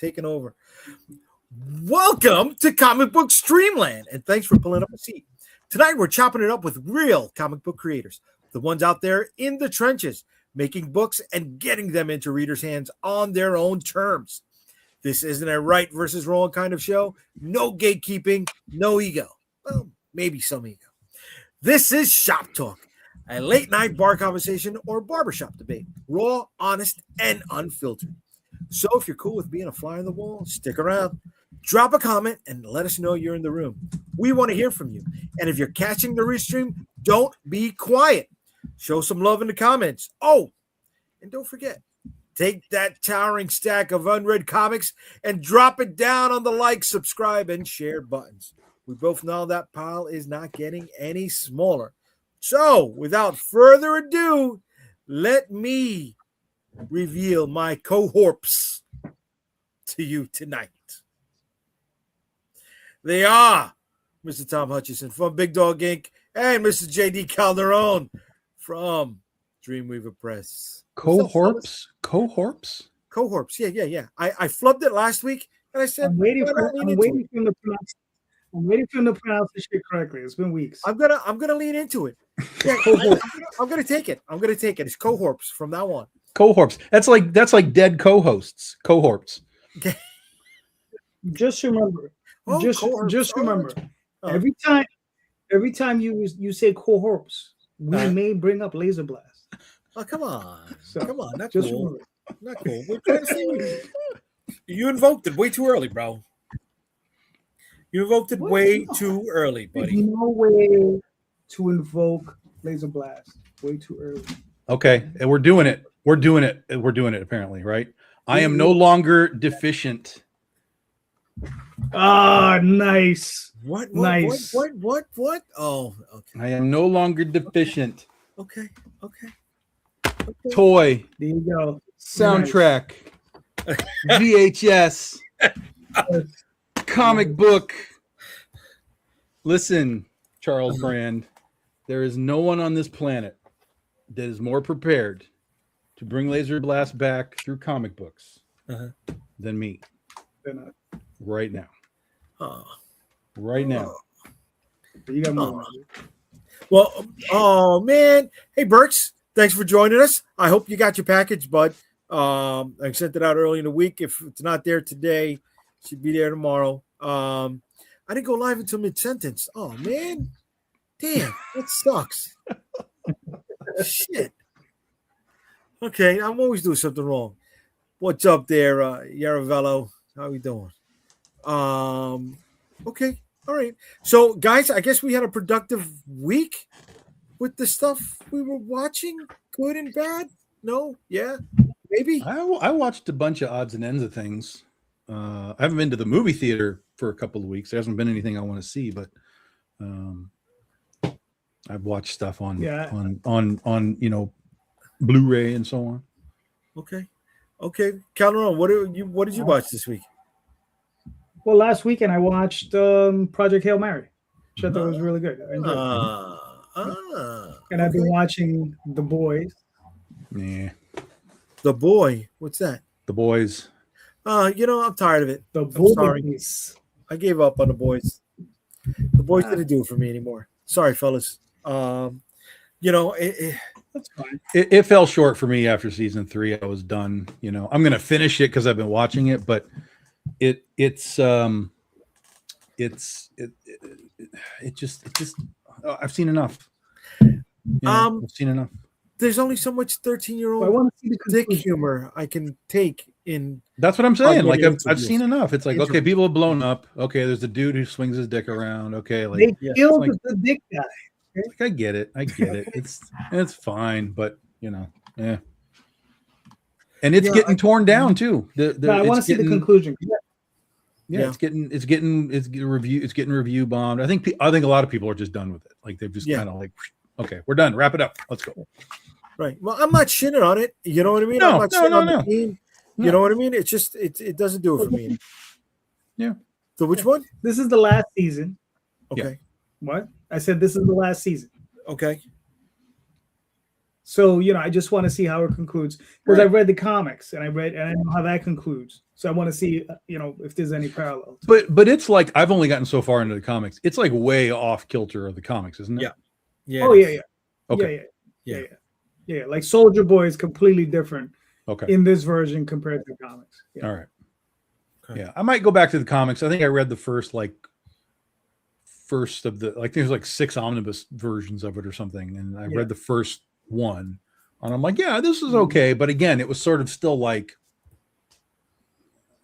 taking over. Welcome to Comic Book Streamland, and thanks for pulling up a seat. Tonight, we're chopping it up with real comic book creators, the ones out there in the trenches, making books and getting them into readers' hands on their own terms. This isn't a right versus wrong kind of show. No gatekeeping, no ego. Well, maybe some ego. This is Shop Talk, a late-night bar conversation or barbershop debate, raw, honest, and unfiltered. So if you're cool with being a fly on the wall, stick around. Drop a comment and let us know you're in the room. We want to hear from you. And if you're catching the restream, don't be quiet. Show some love in the comments. Oh, and don't forget, take that towering stack of unread comics and drop it down on the like, subscribe, and share buttons. We both know that pile is not getting any smaller. So, without further ado, let me reveal my cohorts to you tonight. They are Mr. Tom Hutchison from Big Dog Inc. and Mr. J.D. Calderon from Dreamweaver Press. Cohorts? Yeah. I flubbed it last week, and I said, I'm waiting for him to pronounce the shit correctly. It's been weeks. I'm gonna lean into it. Yeah, I'm gonna take it. It's cohorts from now on. Cohorts. That's like dead co-hosts. Cohorts. Okay. Just remember. Just remember. Every time you say cohorts, we may bring up Laser Blast. Oh, come on. Not just cool. remember. Not cool. We're trying to see you invoked it way too early, bro. You invoked it way too early, buddy. There's no way to invoke Laser Blast way too early. Okay, and we're doing it. We're doing it. Apparently, right? I am no longer deficient. Ah, nice. What? Nice. What? Oh, okay. I am no longer deficient. Okay. Toy. There you go. Soundtrack. VHS. Comic book. Listen, Charles Brand, there is no one on this planet that is more prepared to bring Laser Blast back through comic books than me. Right now. Right now. You got more. Well, oh man. Hey Burks, thanks for joining us. I hope you got your package, bud. I sent it out early in the week. If it's not there today, it should be there tomorrow. I didn't go live until mid-sentence. Oh man. Damn, that sucks. Shit. Okay, I'm always doing something wrong. What's up there, Yaravello? How we doing? Okay, all right. So, guys, I guess we had a productive week with the stuff we were watching. Good and bad? No? Yeah? Maybe? I watched a bunch of odds and ends of things. I haven't been to the movie theater for a couple of weeks. There hasn't been anything I want to see, but I've watched stuff on Blu-ray and so on. Okay. Calderon, what did you watch this week? Well, last weekend I watched Project Hail Mary, which I thought was really good. I enjoyed it. And I've been watching The Boys. Yeah. The Boy? What's that? The Boys. I'm tired of it. Boys. I gave up on The Boys. The Boys didn't do it for me anymore. Sorry, fellas. That's fine. It fell short for me after season 3. I was done. I'm going to finish it because I've been watching it, but it just I've seen enough. I've seen enough. There's only so much 13-year-old dick humor I can take in. That's what I'm saying. Like I've seen enough. It's like, okay, people have blown up. Okay, there's a dude who swings his dick around. Okay, like they killed the dick guy. Okay? Like, I get it. It's fine, but yeah. And it's getting torn down too. I want to see the conclusion. Yeah, it's getting review bombed. I think a lot of people are just done with it. Like they've just kind of like, okay, we're done. Wrap it up. Let's go. Right. Well, I'm not shitting on it. You know what I mean? I'm not shitting on the team. You know what I mean? It's just it doesn't do it for me. Yeah. So which one? This is the last season. Okay. Yeah. What? I said this is the last season. Okay. So I just want to see how it concludes because I've read the comics and I know how that concludes. So I want to see if there's any parallel. But it's like I've only gotten so far into the comics. It's like way off kilter of the comics, isn't it? Yeah. Yeah. Oh yeah. Okay. Yeah. Like Soldier Boy is completely different. Okay. In this version compared to the comics. Yeah. All right. Okay. Yeah, I might go back to the comics. I think I read the first of the there's like 6 omnibus versions of it or something, and I read the first one, and I'm like, yeah, this is okay. But again, it was sort of still like,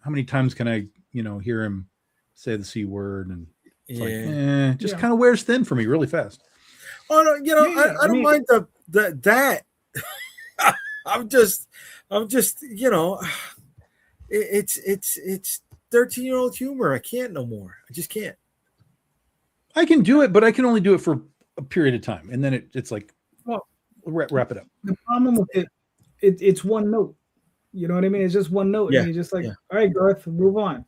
how many times can I hear him say the C word, and it's just kind of wears thin for me really fast. Oh no, I don't mind that. I'm just it's 13-year-old humor. I can't no more. I just can't. I can do it, but I can only do it for a period of time, and then it's like, well, wrap it up. The problem with it's one note. You know what I mean? It's just one note, and you're just like, all right, Garth, move on.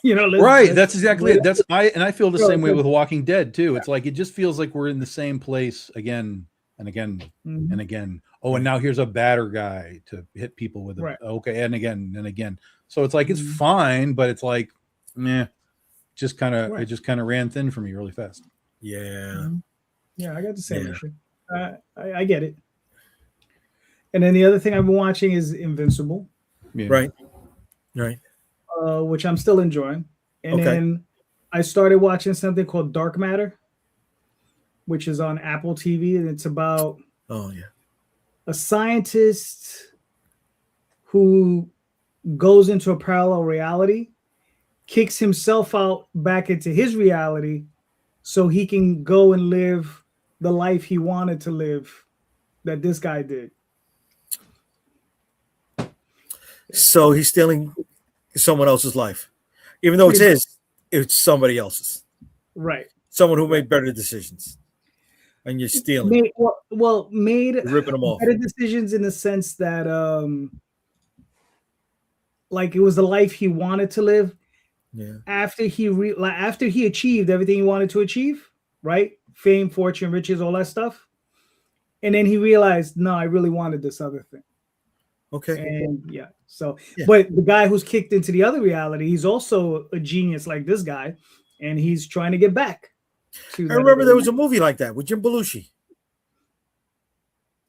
Right. That's exactly it. I feel the same way with Walking Dead too. It's like it just feels like we're in the same place again and again and again. Oh, and now here's a batter guy to hit people with it. Okay, and again and again. So it's like it's fine, but it's like, meh. Just kind of it just kind of ran thin for me really fast. Yeah. Yeah, I got the same issue. I get it. And then the other thing I've been watching is Invincible. Yeah. Right. Which I'm still enjoying. And then I started watching something called Dark Matter, which is on Apple TV, and it's about a scientist who goes into a parallel reality, kicks himself out back into his reality so he can go and live the life he wanted to live that this guy did. So he's stealing someone else's life. Even though it's his, it's somebody else's. Right. Someone who made better decisions. And you're stealing. Made you're ripping them off. Better decisions in the sense that like it was the life he wanted to live. Yeah. After he achieved everything he wanted to achieve, right? Fame, fortune, riches, all that stuff. And then he realized, no, I really wanted this other thing. Okay. And but the guy who's kicked into the other reality, he's also a genius like this guy, and he's trying to get back. I remember there was a movie like that with Jim Belushi.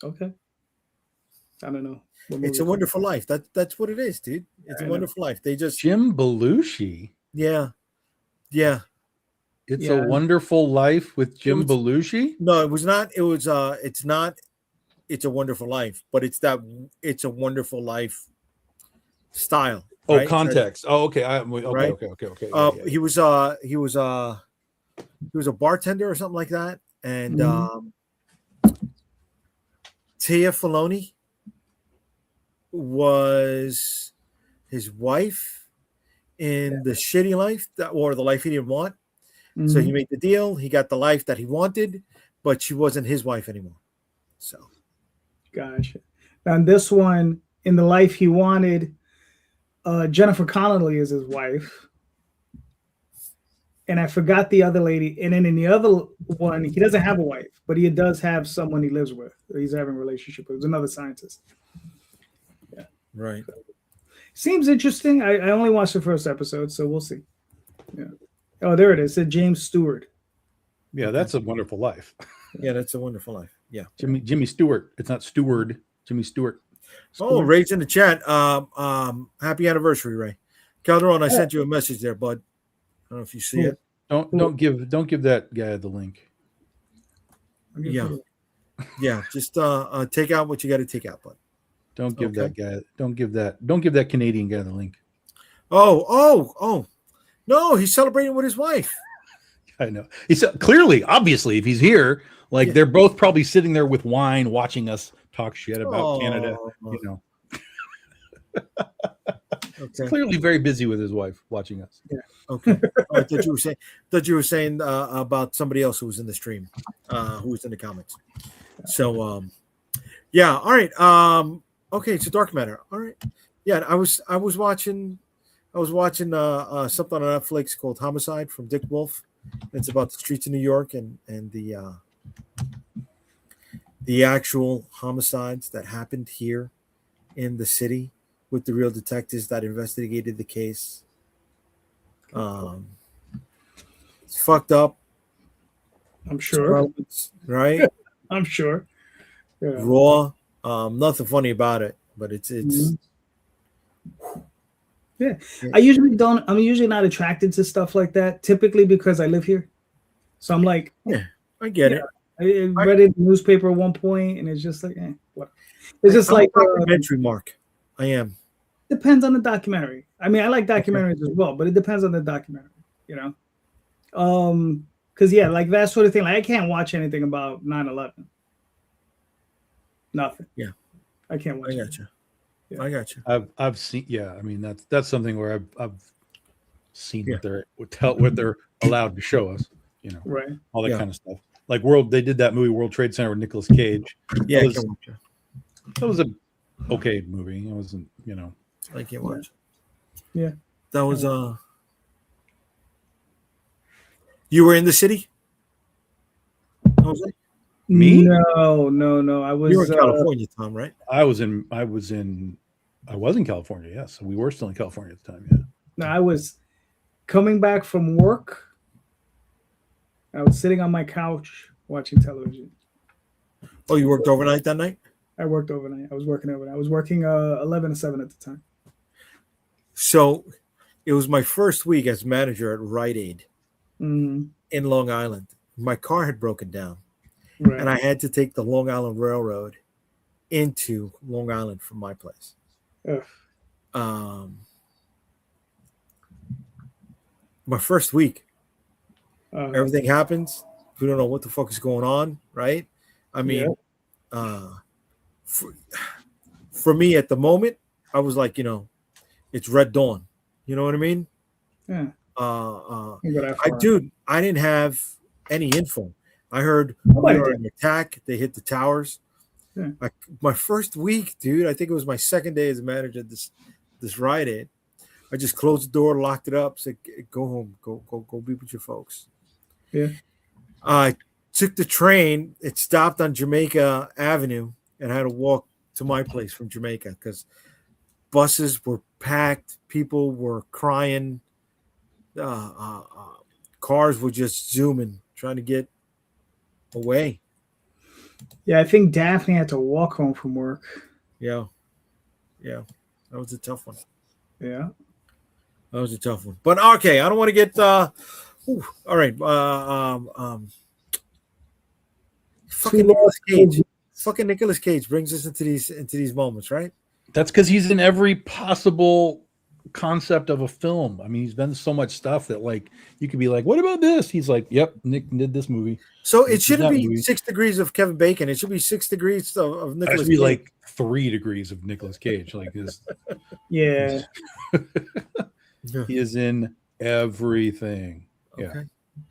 Okay. I don't know. It's a Wonderful Life. That's what it is, dude. It's a Wonderful Life. They just Jim Belushi. Yeah. It's a Wonderful Life with Jim Belushi. No, it was not. It was. It's not. It's a Wonderful Life, but it's a Wonderful Life style. Oh, right? context. Okay. Okay. He was a bartender or something like that, and Tia Filoni was his wife in the shitty life or the life he didn't want. So he made the deal. He got the life that he wanted, but she wasn't his wife anymore. So, gotcha. And this one, in the life he wanted, Jennifer Connelly is his wife. And I forgot the other lady. And then in the other one, he doesn't have a wife, but he does have someone he lives with. He's having a relationship with. It's another scientist. Yeah. Right. Seems interesting. I only watched the first episode, so we'll see. Yeah. Oh, there it is. It's James Stewart. Yeah, that's a Wonderful Life. Yeah, that's a Wonderful Life. Yeah. Jimmy Stewart. It's not Steward. Jimmy Stewart. Oh, Ray's in the chat. Happy anniversary, Ray. Calderon, I sent you a message there, bud. I don't know if you see it. Don't give that guy the link. Yeah. Just take out what you got to take out, bud. Don't give that Canadian guy the link. Oh. No, he's celebrating with his wife. I know. He's clearly, obviously, if he's here, they're both probably sitting there with wine, watching us talk shit about Canada. Okay. Clearly very busy with his wife watching us. Yeah. Okay. I thought you were saying about somebody else who was in the stream, who was in the comments. So, All right. Okay. So Dark Matter. All right. Yeah. I was watching something on Netflix called Homicide from Dick Wolf. It's about the streets of New York and the the actual homicides that happened here in the city with the real detectives that investigated the case. It's fucked up. I'm sure. Right? I'm sure. Yeah. Raw. Nothing funny about it, but it's yeah. I'm usually not attracted to stuff like that, typically because I live here. So I'm like, yeah, I get it. I read it in the newspaper at one point, and it's just like, what? It's just like a documentary, Mark. I am. Depends on the documentary. I mean, I like documentaries as well, but it depends on the documentary, you know. Because like that sort of thing. Like I can't watch anything about 9/11. Nothing. Yeah, I can't watch. I got you. Yeah. I got you. I've seen. Yeah, I mean that's something where I've seen what they're allowed to show us. You know, right? All that kind of stuff. Like they did that movie World Trade Center with Nicolas Cage. Yeah, that was a okay movie. It wasn't, you know. I can't watch. Yeah, that was You were in the city? Jose? Me? No. I was. You were in California, Tom, right? I was in California. Yes, we were still in California at the time. Yeah. No, I was coming back from work. I was sitting on my couch watching television. Oh, you worked overnight that night? I worked overnight. I was working overnight. I was working 11 to 7 at the time. So it was my first week as manager at Rite Aid in Long Island. My car had broken down, and I had to take the Long Island Railroad into Long Island from my place. My first week, everything happens. We don't know what the fuck is going on, right? I mean, for me at the moment, I was like, it's Red Dawn. You know what I mean? Yeah. I didn't have any info. I heard we were an attack. They hit the towers. Yeah. My first week, dude, I think it was my second day as a manager at this Rite Aid. I just closed the door, locked it up, said, "Go home, go be with your folks." Yeah. I took the train. It stopped on Jamaica Avenue, and I had to walk to my place from Jamaica because buses were packed. People were crying. Cars were just zooming, trying to get away. Yeah, I think Daphne had to walk home from work. Yeah, that was a tough one. Yeah, that was a tough one. But okay, I don't want to get. All right. Fucking Nicolas Cage. Fucking Nicolas Cage brings us into these moments, right? That's because he's in every possible concept of a film. I mean, he's done so much stuff that like you could be like, what about this? He's like, yep, Nick did this movie. So it shouldn't be 6 degrees of Kevin Bacon. It should be 6 degrees of Nicolas Cage. It should be like 3 degrees of Nicolas Cage. Like this. Yeah. He is in everything. Okay.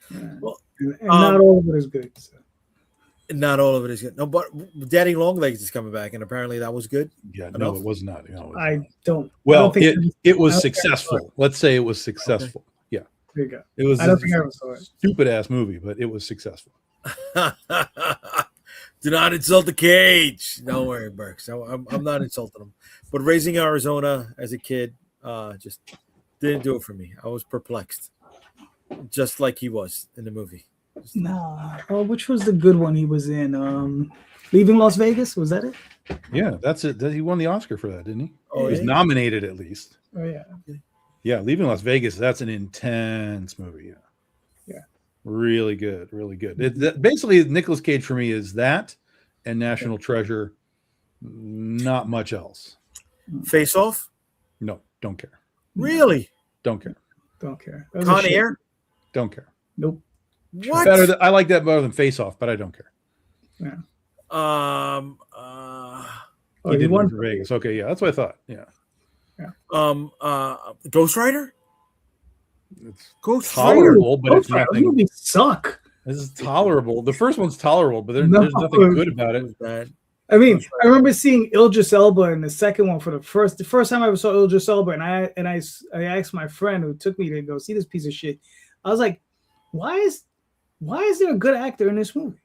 Yeah. Well, and not all of it is good. So. Not all of it is good. No, but Daddy Longlegs is coming back, and apparently that was good. Yeah, no, it was not. No, I don't. Well, it was successful. Let's say it was successful. Okay. Yeah, there you go. It was. I don't think I ever saw it. Stupid ass movie, but it was successful. Do not insult the Cage. Don't worry, Burke. So I'm not insulting him. But Raising Arizona as a kid just didn't do it for me. I was perplexed, just like he was in the movie. No. Oh, which was the good one he was in? Leaving Las Vegas? Was that it? Yeah, that's it. He won the Oscar for that, didn't he? Oh, he's nominated at least. Oh yeah. Yeah, Leaving Las Vegas. That's an intense movie. Yeah. Really good. Really good. Basically, Nicolas Cage for me is that and National Treasure. Not much else. Face Off? No, don't care. Really? Don't care. Don't care. Con Air? Don't care. Nope. What? I like that better than Face Off, but I don't care. Yeah. He did one for Vegas. Okay, yeah, that's what I thought. Yeah. Ghost Rider? It's Ghost tolerable, but it's nothing. Movies suck. This is tolerable. The first one's tolerable, but there's nothing good about it. I mean, I remember seeing Idris Elba in the second one for the first time I ever saw Idris Elba, and I asked my friend who took me to go see this piece of shit. I was like, why is there a good actor in this movie?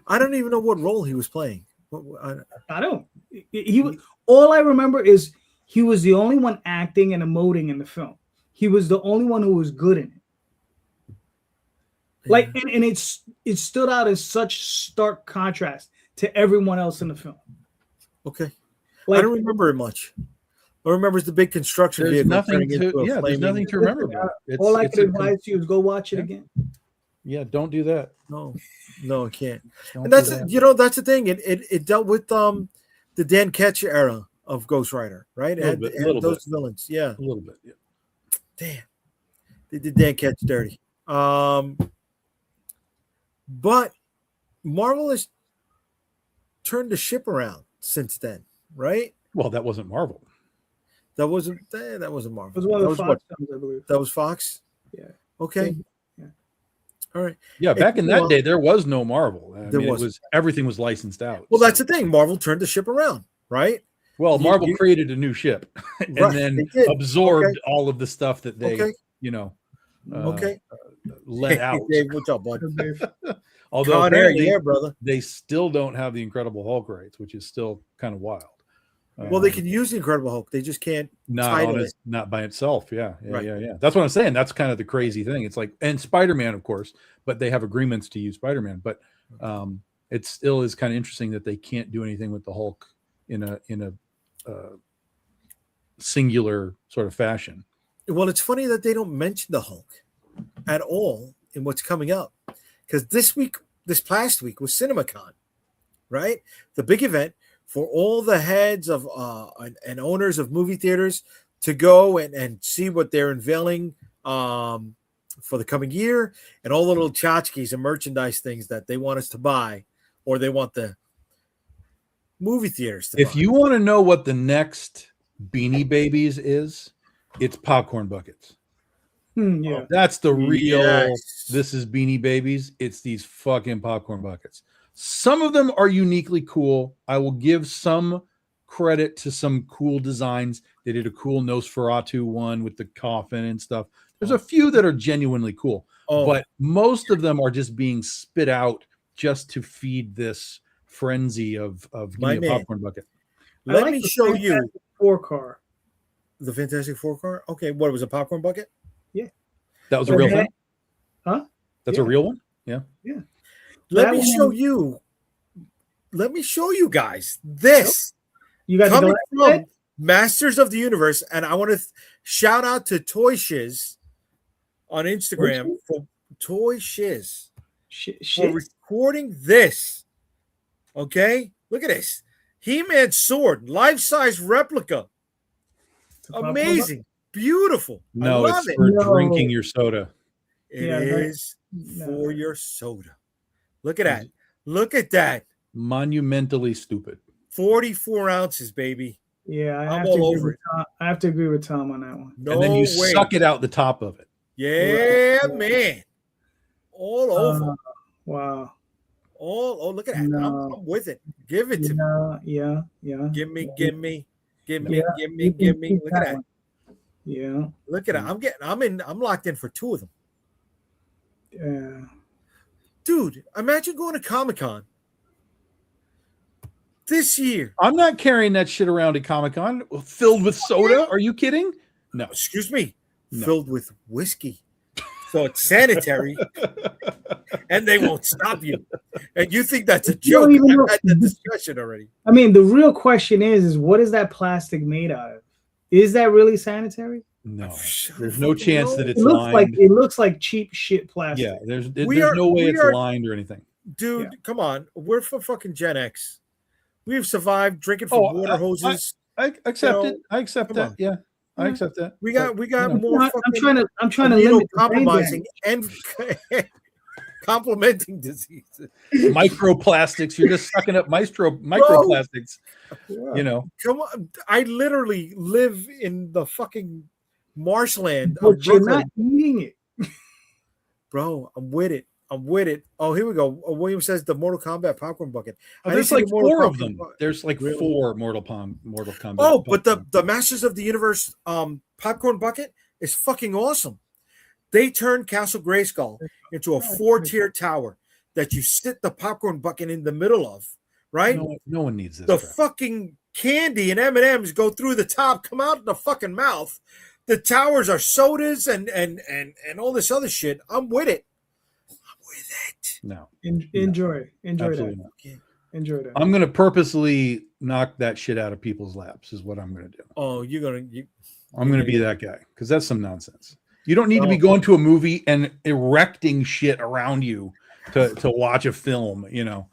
I don't even know what role he was playing. I don't. He was. All I remember is he was the only one acting and emoting in the film. He was the only one who was good in it. Like, and it stood out as such stark contrast to everyone else in the film. Okay, like, I don't remember it much. I remember it's the big construction there's vehicle. Nothing to, there's nothing to remember. All I could advise you is go watch it again. Yeah, don't do that. No, I can't. Don't And that's that. that's the thing. It dealt with the Dan Ketch era of Ghost Rider, right? It had those villains. Yeah, a little bit. Yeah. Damn, they did Dan Ketch dirty. But Marvel has turned the ship around since then, right? Well, that wasn't Marvel. That wasn't Marvel. It was one of the Fox films, I believe. That was Fox? Yeah. Okay. Yeah. All right. Yeah, back in that day, there was no Marvel. Everything was licensed out. Well, that's the thing. Marvel turned the ship around, right? Well, Marvel created a new ship and then absorbed all of the stuff that they, let out. Dave, what's up, bud? Although brother, they still don't have the Incredible Hulk rights, which is still kind of wild. Well, they can use the Incredible Hulk. They just can't title it. Not by itself. Yeah. That's what I'm saying. That's kind of the crazy thing. It's like, and Spider-Man, of course, but they have agreements to use Spider-Man. But it still is kind of interesting that they can't do anything with the Hulk in a singular sort of fashion. Well, it's funny that they don't mention the Hulk at all in what's coming up, because this past week was CinemaCon, right? The big event for all the heads of and owners of movie theaters to go and see what they're unveiling for the coming year, and all the little tchotchkes and merchandise things that they want us to buy, or they want the movie theaters to buy. If you want to know what the next Beanie Babies is, it's popcorn buckets. Yeah, that's the real. This is Beanie Babies. It's these fucking popcorn buckets. Some of them are uniquely cool. I will give some credit to some cool designs. They did a cool Nosferatu one with the coffin and stuff. There's a few that are genuinely cool, but most of them are just being spit out just to feed this frenzy of give me a popcorn bucket. Let me show you Four car. The Fantastic Four car. Okay, what was a popcorn bucket? Yeah, that was a real thing. Huh? That's a real one. Yeah. Let me show you guys this. You got coming from Masters of the Universe, and I want to shout out to Toy Shiz on Instagram for Toy Shiz for recording this. Okay, look at this He-Man sword, life-size replica. Amazing, beautiful. No, it's for drinking your soda. It is for your soda. Look at that. Look at that. Monumentally stupid. 44 ounces, baby. Yeah, I'm all over it. I have to agree with Tom on that one. No and then you way. Suck it out the top of it. Yeah, man. All over. Wow. Look at that. No. I'm with it. Give it to me. Yeah. Give me. Look at that. Yeah. Look at it. I'm locked in for two of them. Yeah. Dude, imagine going to Comic-Con this year. I'm not carrying that shit around at Comic-Con filled with soda. Are you kidding? No. Excuse me. No. Filled with whiskey. So it's sanitary. And they won't stop you. And you think that's a joke. I've had the discussion already. I mean, the real question is what is that plastic made out of? Is that really sanitary? No, there's no chance that it's lined. It looks like cheap shit plastic. Yeah, there's no way it's lined or anything. Dude, come on. We're for fucking Gen X. We've survived drinking from water hoses. I accept it. I accept that. Yeah, I accept that. We got more. I'm trying to limit compromising and complementing diseases. Microplastics. You're just sucking up microplastics. Bro, come on. I literally live in the fucking marshland of Brooklyn. You're not eating it. Bro, I'm with it. Oh, here we go. William says the Mortal Kombat popcorn bucket. There's like four of them. There's like four Mortal Kombat. Oh, but the Masters of the Universe popcorn bucket is fucking awesome. They turned Castle Grayskull into a 4-tier tower. that you sit the popcorn bucket in the middle of, right? No one needs this. The crap. fucking candy and M&Ms go through the top, come out in the fucking mouth. The towers are sodas and all this other shit. I'm with it. No. Enjoy Absolutely that. Not. Enjoy that. I'm going to purposely knock that shit out of people's laps is what I'm going to do. Oh, I'm going to be that guy because that's some nonsense. You don't need to be going to a movie and erecting shit around you to watch a film. You know,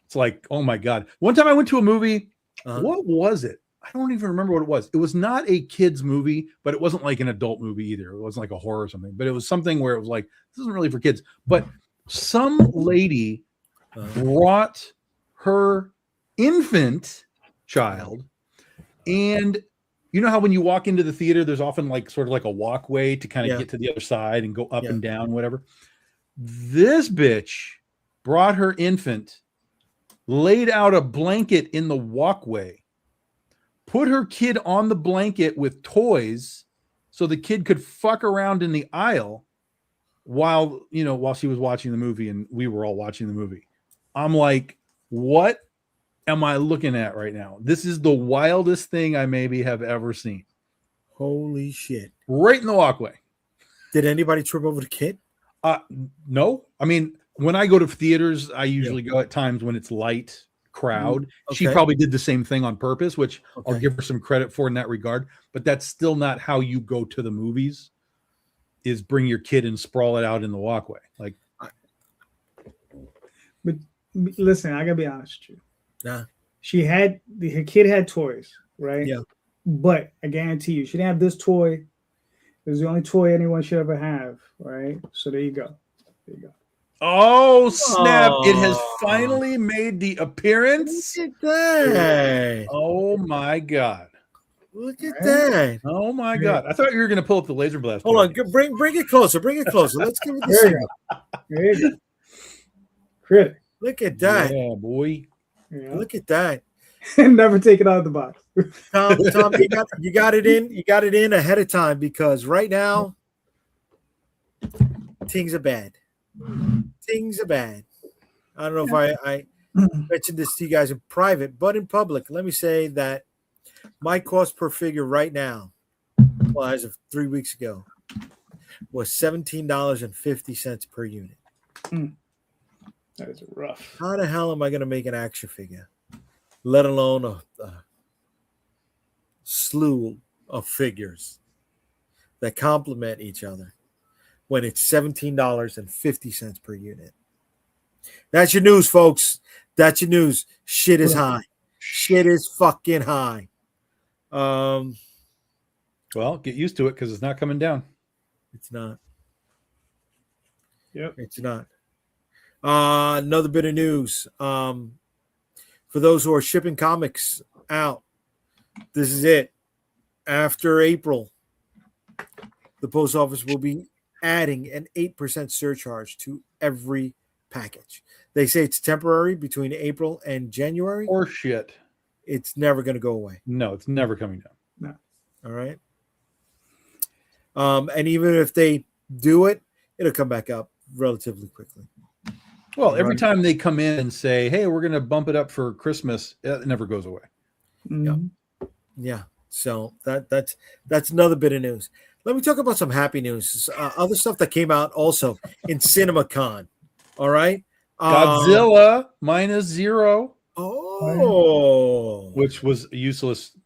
it's like, oh my God. One time I went to a movie. What was it? I don't even remember what it was. It was not a kid's movie, but it wasn't like an adult movie either. It wasn't like a horror or something, but it was something where it was like, this isn't really for kids. But some lady brought her infant child, and you know how when you walk into the theater, there's often like sort of like a walkway to kind of get to the other side and go up and down, whatever. This bitch brought her infant, laid out a blanket in the walkway, put her kid on the blanket with toys so the kid could fuck around in the aisle while she was watching the movie and we were all watching the movie. I'm like, what am I looking at right now? This is the wildest thing I maybe have ever seen. Holy shit. Right in the walkway. Did anybody trip over the kid? No. I mean, when I go to theaters, I usually go at times when it's light crowd. Okay. She probably did the same thing on purpose, which I'll give her some credit for in that regard. But that's still not how you go to the movies, is bring your kid and sprawl it out in the walkway. Like, but listen, I gotta be honest with you. Nah. Her kid had toys, right? Yeah. But I guarantee you, she didn't have this toy. It was the only toy anyone should ever have, right? So there you go. Oh, snap. It has finally made the appearance. Look at that. Oh, my God. Look at that. Oh, my God. I thought you were going to pull up the laser blast. Hold on. Bring it closer. Bring it closer. Let's give it the There you go. Critic. Look at that. Yeah, boy. Yeah. Look at that. Never take it out of the box. Tom, you got it in. You got it in ahead of time because right now things are bad. Things are bad. I don't know if I mentioned this to you guys in private, but in public, let me say that my cost per figure right now, well, as of 3 weeks ago, was $17.50 per unit. That is rough. How the hell am I going to make an action figure, let alone a slew of figures that complement each other when it's $17.50 per unit? That's your news, folks. That's your news. Shit is high. Shit is fucking high. Well, get used to it because it's not coming down. It's not. Yep. It's not. Another bit of news. For those who are shipping comics out, this is it. After April, the post office will be adding an 8% surcharge to every package. They say it's temporary between April and January. Or shit. It's never going to go away. No, it's never coming down. No. All right. And even if they do it, it'll come back up relatively quickly. Well, every time they come in and say, hey, we're going to bump it up for Christmas, it never goes away. Mm-hmm. Yeah. So that's another bit of news. Let me talk about some happy news. Other stuff that came out also in CinemaCon. All right. Godzilla -0. Oh. Which was a useless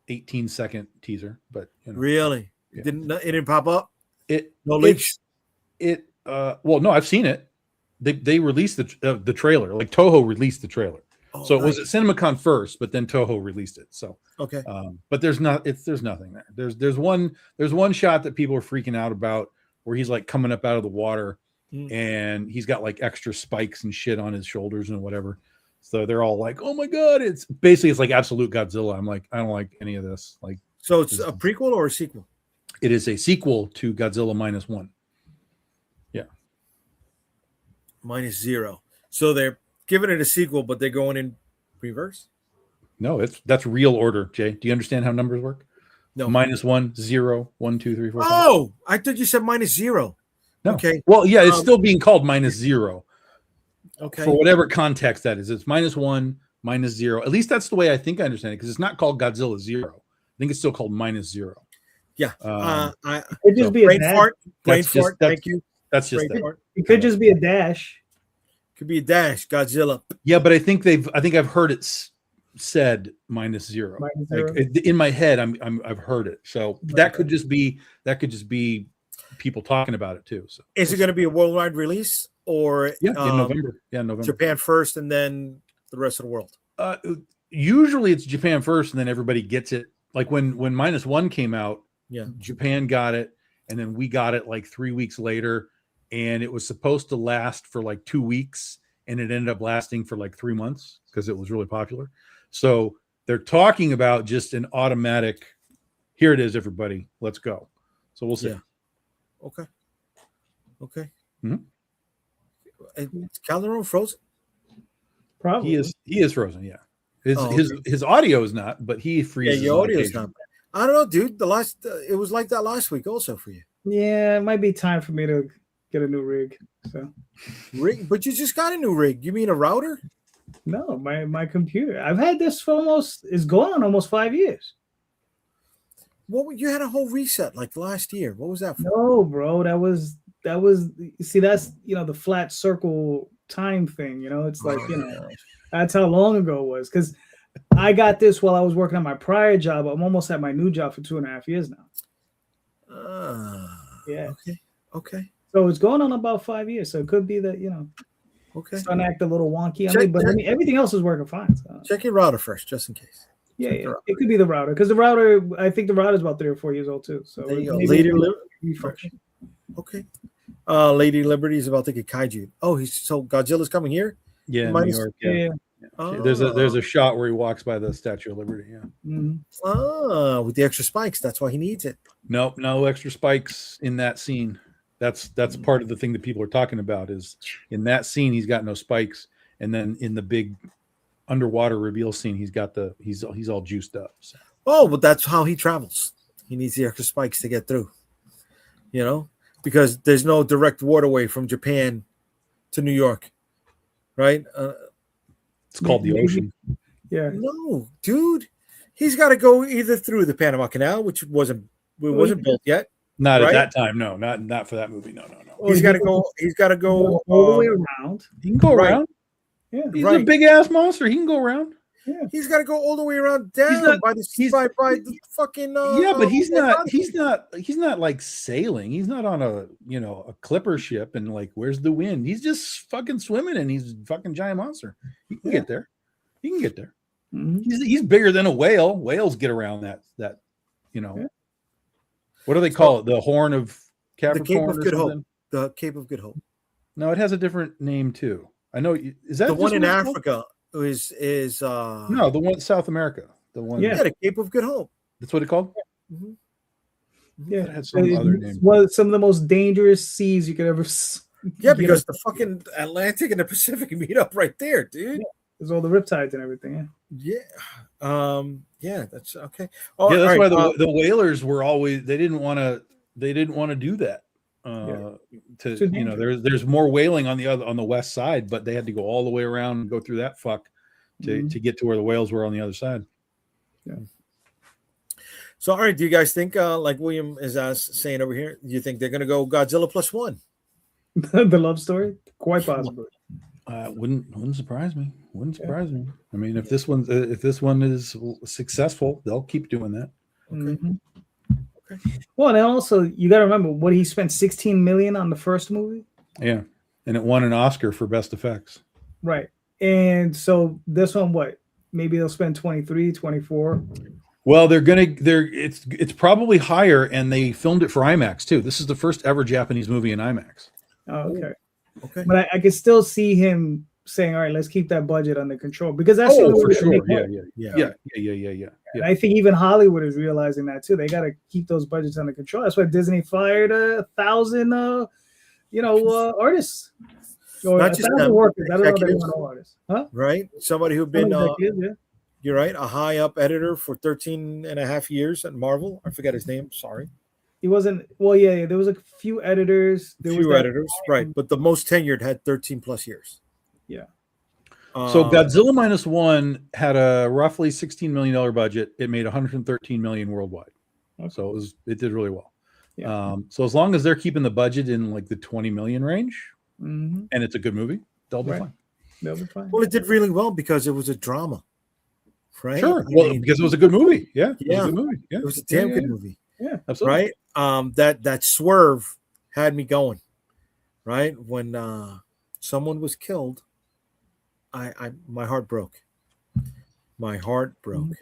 18-second teaser, but really? Yeah. It didn't pop up? No leaks? Well, no, I've seen it. They released the trailer. Like Toho released the trailer. So it was at CinemaCon first, but then Toho released it. So okay. But there's nothing there. There's one shot that people are freaking out about where he's like coming up out of the water and he's got like extra spikes and shit on his shoulders and whatever. So they're all like, "Oh my god!" It's like absolute Godzilla. I'm like, I don't like any of this. Like, so it's a prequel or a sequel? It is a sequel to Godzilla -1. Yeah, -0. So they're giving it a sequel, but they're going in reverse. No, that's real order, Jay. Do you understand how numbers work? No. -1, 0, 1, 2, 3, 4. 5. Oh, I thought you said -0. No. Okay. Well, yeah, it's still being called -0. Okay. For whatever context that is. It's -1, -0. At least that's the way I think I understand it, because it's not called Godzilla 0. I think it's still called -0. Yeah. It could just be a brain dash. fart. Brain That's just- fart. that's- Thank you. That's just Brain that. fart. It could just be a dash. Could be a dash. Godzilla. Yeah, but I think I've heard it said -0. -0. Like in my head, I've heard it. So that could just be people talking about it too. So Is it going to be a worldwide release or in November? Yeah, November. Japan first and then the rest of the world? Usually it's Japan first and then everybody gets it. Like when -1 came out, Yeah. Japan got it, and then we got it like 3 weeks later, and it was supposed to last for like 2 weeks, and it ended up lasting for like 3 months because it was really popular. So they're talking about just an automatic, here it is, everybody, let's go. So we'll see. Yeah. Okay. Mhm. Is Calderon frozen? Probably. He is frozen, yeah. Oh, His audio is not, but he Yeah, freezes. your on audio's occasion. not. I don't know, dude. It was like that last week also for you. Yeah, it might be time for me to get a new rig. So Rig, but you just got a new rig. You mean a router? no, my computer. I've had this for it's going on almost 5 years. You had a whole reset like last year. What was that for? No, bro, that was see, that's the flat circle time thing. It's like that's how long ago it was, because I got this while I was working on my prior job. I'm almost at my new job for 2.5 years now. Yeah. Okay. So it's going on about 5 years. So it could be that Okay. it's starting to act a little wonky on me, but I mean everything else is working fine. So. Check your router first, just in case. Yeah. It could be the router, because I think the router is about 3 or 4 years old too. So There you go. maybe Lady refresh. Okay. Lady Liberty is about to get kaiju. Oh, so Godzilla's coming here? Yeah, in New Minus- York. Yeah. Oh. There's a shot where he walks by the Statue of Liberty. Yeah. Mhm. With the extra spikes. That's why he needs it. Nope, no extra spikes in that scene. That's part of the thing that people are talking about, is in that scene he's got no spikes, and then in the big underwater reveal scene he's all juiced up. So. Oh, but that's how he travels. He needs the extra spikes to get through. Because there's no direct waterway from Japan to New York, right? It's called the ocean. Yeah. No, dude. He's got to go either through the Panama Canal, which wasn't built yet. Not right? at that time. No, not for that movie. No. He's got to go. He's got to go all the way around. He can go Right. around. Yeah. He's a big ass monster. He can go around. Yeah. He's got to go all the way around down by the fucking. Yeah, but he's not like sailing. He's not on a clipper ship and like, where's the wind? He's just fucking swimming, and he's a fucking giant monster. He can get there. He can get there. Mm-hmm. He's bigger than a whale. Whales get around that. Yeah. What do they call it? The Horn of Capricorn, Cape of or Good Hope. something? The Cape of Good Hope. No, it has a different name too. I know. Is that The one just in what it's called? Africa is No, the one in South America. The one. Yeah. the Cape of Good Hope. That's what it called. Mhm. Yeah. It had some other name. It's some of the most dangerous seas you could ever. Yeah, because the fucking Atlantic and the Pacific meet up right there, dude. There's all the riptides and everything. Yeah. Yeah. That's okay. Oh, Yeah, that's all why right, the whalers were always they didn't want to do that. There's more whaling on the west side, but they had to go all the way around and go through that fuck to get to where the whales were on the other side. Yeah. So, all right, do you guys think, like William is saying over here, do you think they're going to go Godzilla +1? The love story, quite possibly. Wouldn't surprise me. Wouldn't surprise me. I mean, if this one is successful, they'll keep doing that. Okay. Mm-hmm. Well, and also you got to remember what he spent $16 million on the first movie. Yeah, and it won an Oscar for best effects. Right, and so this one, maybe they'll spend 23, 24. Well, it's probably higher, and they filmed it for IMAX too. This is the first ever Japanese movie in IMAX. Oh, okay. Okay. But I can still see him saying, "All right, let's keep that budget under control," because that's for sure. Yeah. And I think even Hollywood is realizing that too. They got to keep those budgets under control. That's why Disney fired 1,000, artists. Or Not just 1,000 them, workers. I don't know if they executives. want artists. Huh? Right? Somebody who'd been, Yeah. you're right, a high up editor for 13 and a half years at Marvel. I forget his name. Sorry. He wasn't. Well, yeah. There was a few editors. Editors, right? But the most tenured had 13 plus years. Yeah. So Godzilla Minus One had a roughly $16 million budget. It made 113 million worldwide. Okay. So it did really well. Yeah. So as long as they're keeping the budget in like the 20 million range, and it's a good movie, they'll be fine. They'll be fine. Well, it did really well because it was a drama, right? Sure. Well, because it was a good movie. Yeah. It was a good movie. Yeah. It was a damn good movie. Yeah, absolutely. Right. That swerve had me going. Right when someone was killed, my heart broke. My heart broke.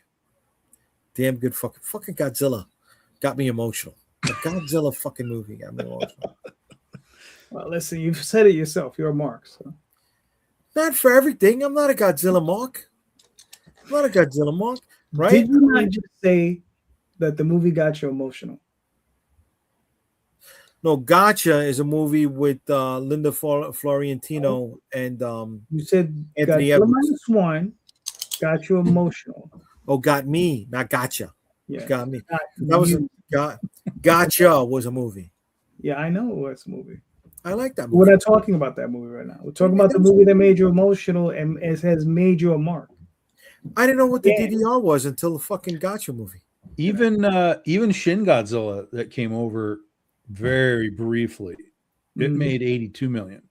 Damn good fucking Godzilla got me emotional. The Godzilla fucking movie got me emotional. Well, listen, you've said it yourself. You're a mark. So. Not for everything. I'm not a Godzilla mark. I'm not a Godzilla mark. Right? Did you not just say that the movie got you emotional? No, Gotcha is a movie with Linda Fiorentino and you said Anthony Godzilla Edwards. Minus One got you emotional. Oh, got me, not Gotcha. Yeah, got me. That was Gotcha was a movie. Yeah, I know it was a movie. I like that movie. We're not talking about that movie right now. We're talking about the movie that made you emotional and it has made you a mark. I didn't know what the DDR was until the fucking Gotcha movie. Even Shin Godzilla that came over very briefly, it made 82 million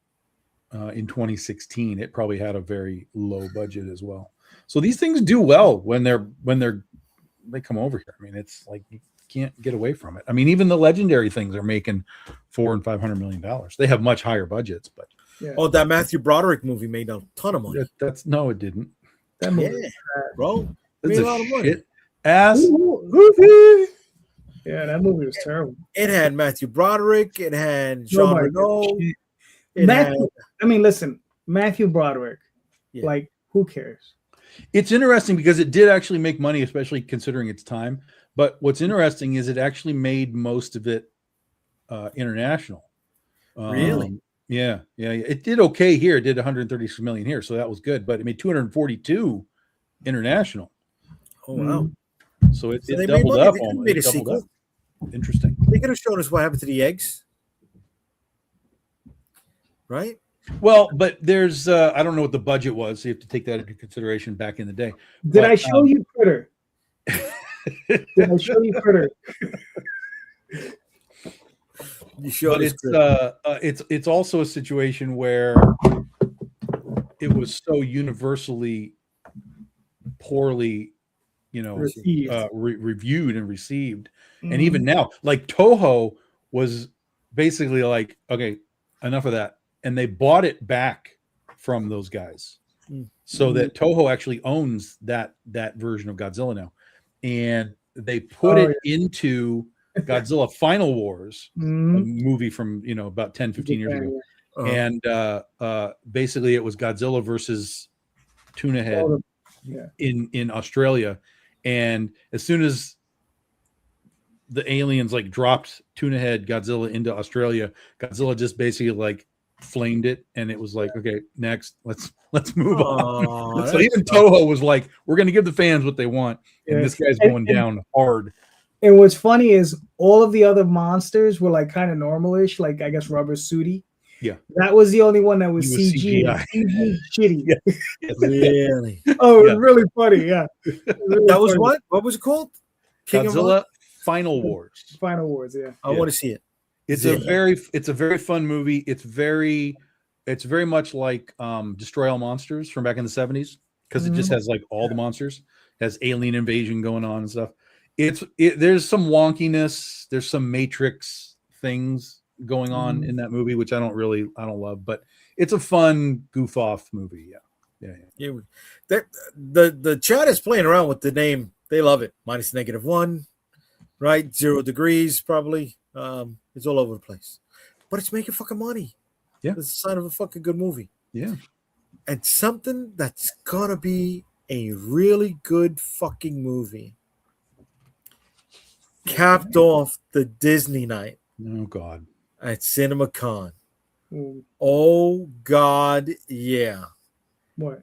in 2016. It probably had a very low budget as well. So these things do well when they come over here. I mean, it's like you can't get away from it. I mean, even the legendary things are making $400 and $500 million. They have much higher budgets, but that Matthew Broderick movie made a ton of money. No, it didn't. That movie, bro, that's a lot of money. Ass. Yeah, that movie was terrible. It had Matthew Broderick. It had Jean Reno. Listen, Matthew Broderick. Yeah. Like, who cares? It's interesting because it did actually make money, especially considering its time. But what's interesting is it actually made most of it international. Really? Yeah. It did okay here. It did 136 million here, so that was good. But it made 242 international. Oh wow! So it doubled up. They made a sequel. Interesting. They could have shown us what happened to the eggs, right? Well, but there's I don't know what the budget was. So you have to take that into consideration back in the day. Did I show you Critter? Did I show you Critter? You showed it's also a situation where it was so universally poorly, reviewed and received. And even now, like Toho was basically like, okay, enough of that. And they bought it back from those guys. So that Toho actually owns that version of Godzilla now. And they put it into Godzilla Final Wars, a movie from, about 10, 15 years ago. And basically it was Godzilla versus Tuna Head in Australia. And as soon as the aliens like dropped Tuna Head Godzilla into Australia, Godzilla just basically like flamed it, and it was like, okay, next, let's move on. So even Toho was like, we're going to give the fans what they want, and this guy's going down hard. And what's funny is all of the other monsters were like kind of normalish, like I guess Rubber Sooty. Yeah, that was the only one that was CG shitty. Really? Oh, it was really funny. Yeah, really that was funny. What was it called? Godzilla Final Wars. Final Wars. Yeah, I want to see it. It's a very fun movie. It's very much like Destroy All Monsters from back in the 70s, because it just has like all the monsters, has alien invasion going on and stuff. There's some wonkiness, there's some Matrix things going on in that movie, which I don't love, but it's a fun goof off movie. Yeah. The chat is playing around with the name. They love it. -1, right? 0 degrees probably. It's all over the place, but it's making fucking money. Yeah, it's a sign of a fucking good movie. Yeah, and something that's gonna be a really good fucking movie. Capped off the Disney night. Oh God. At CinemaCon. Oh God, yeah. What?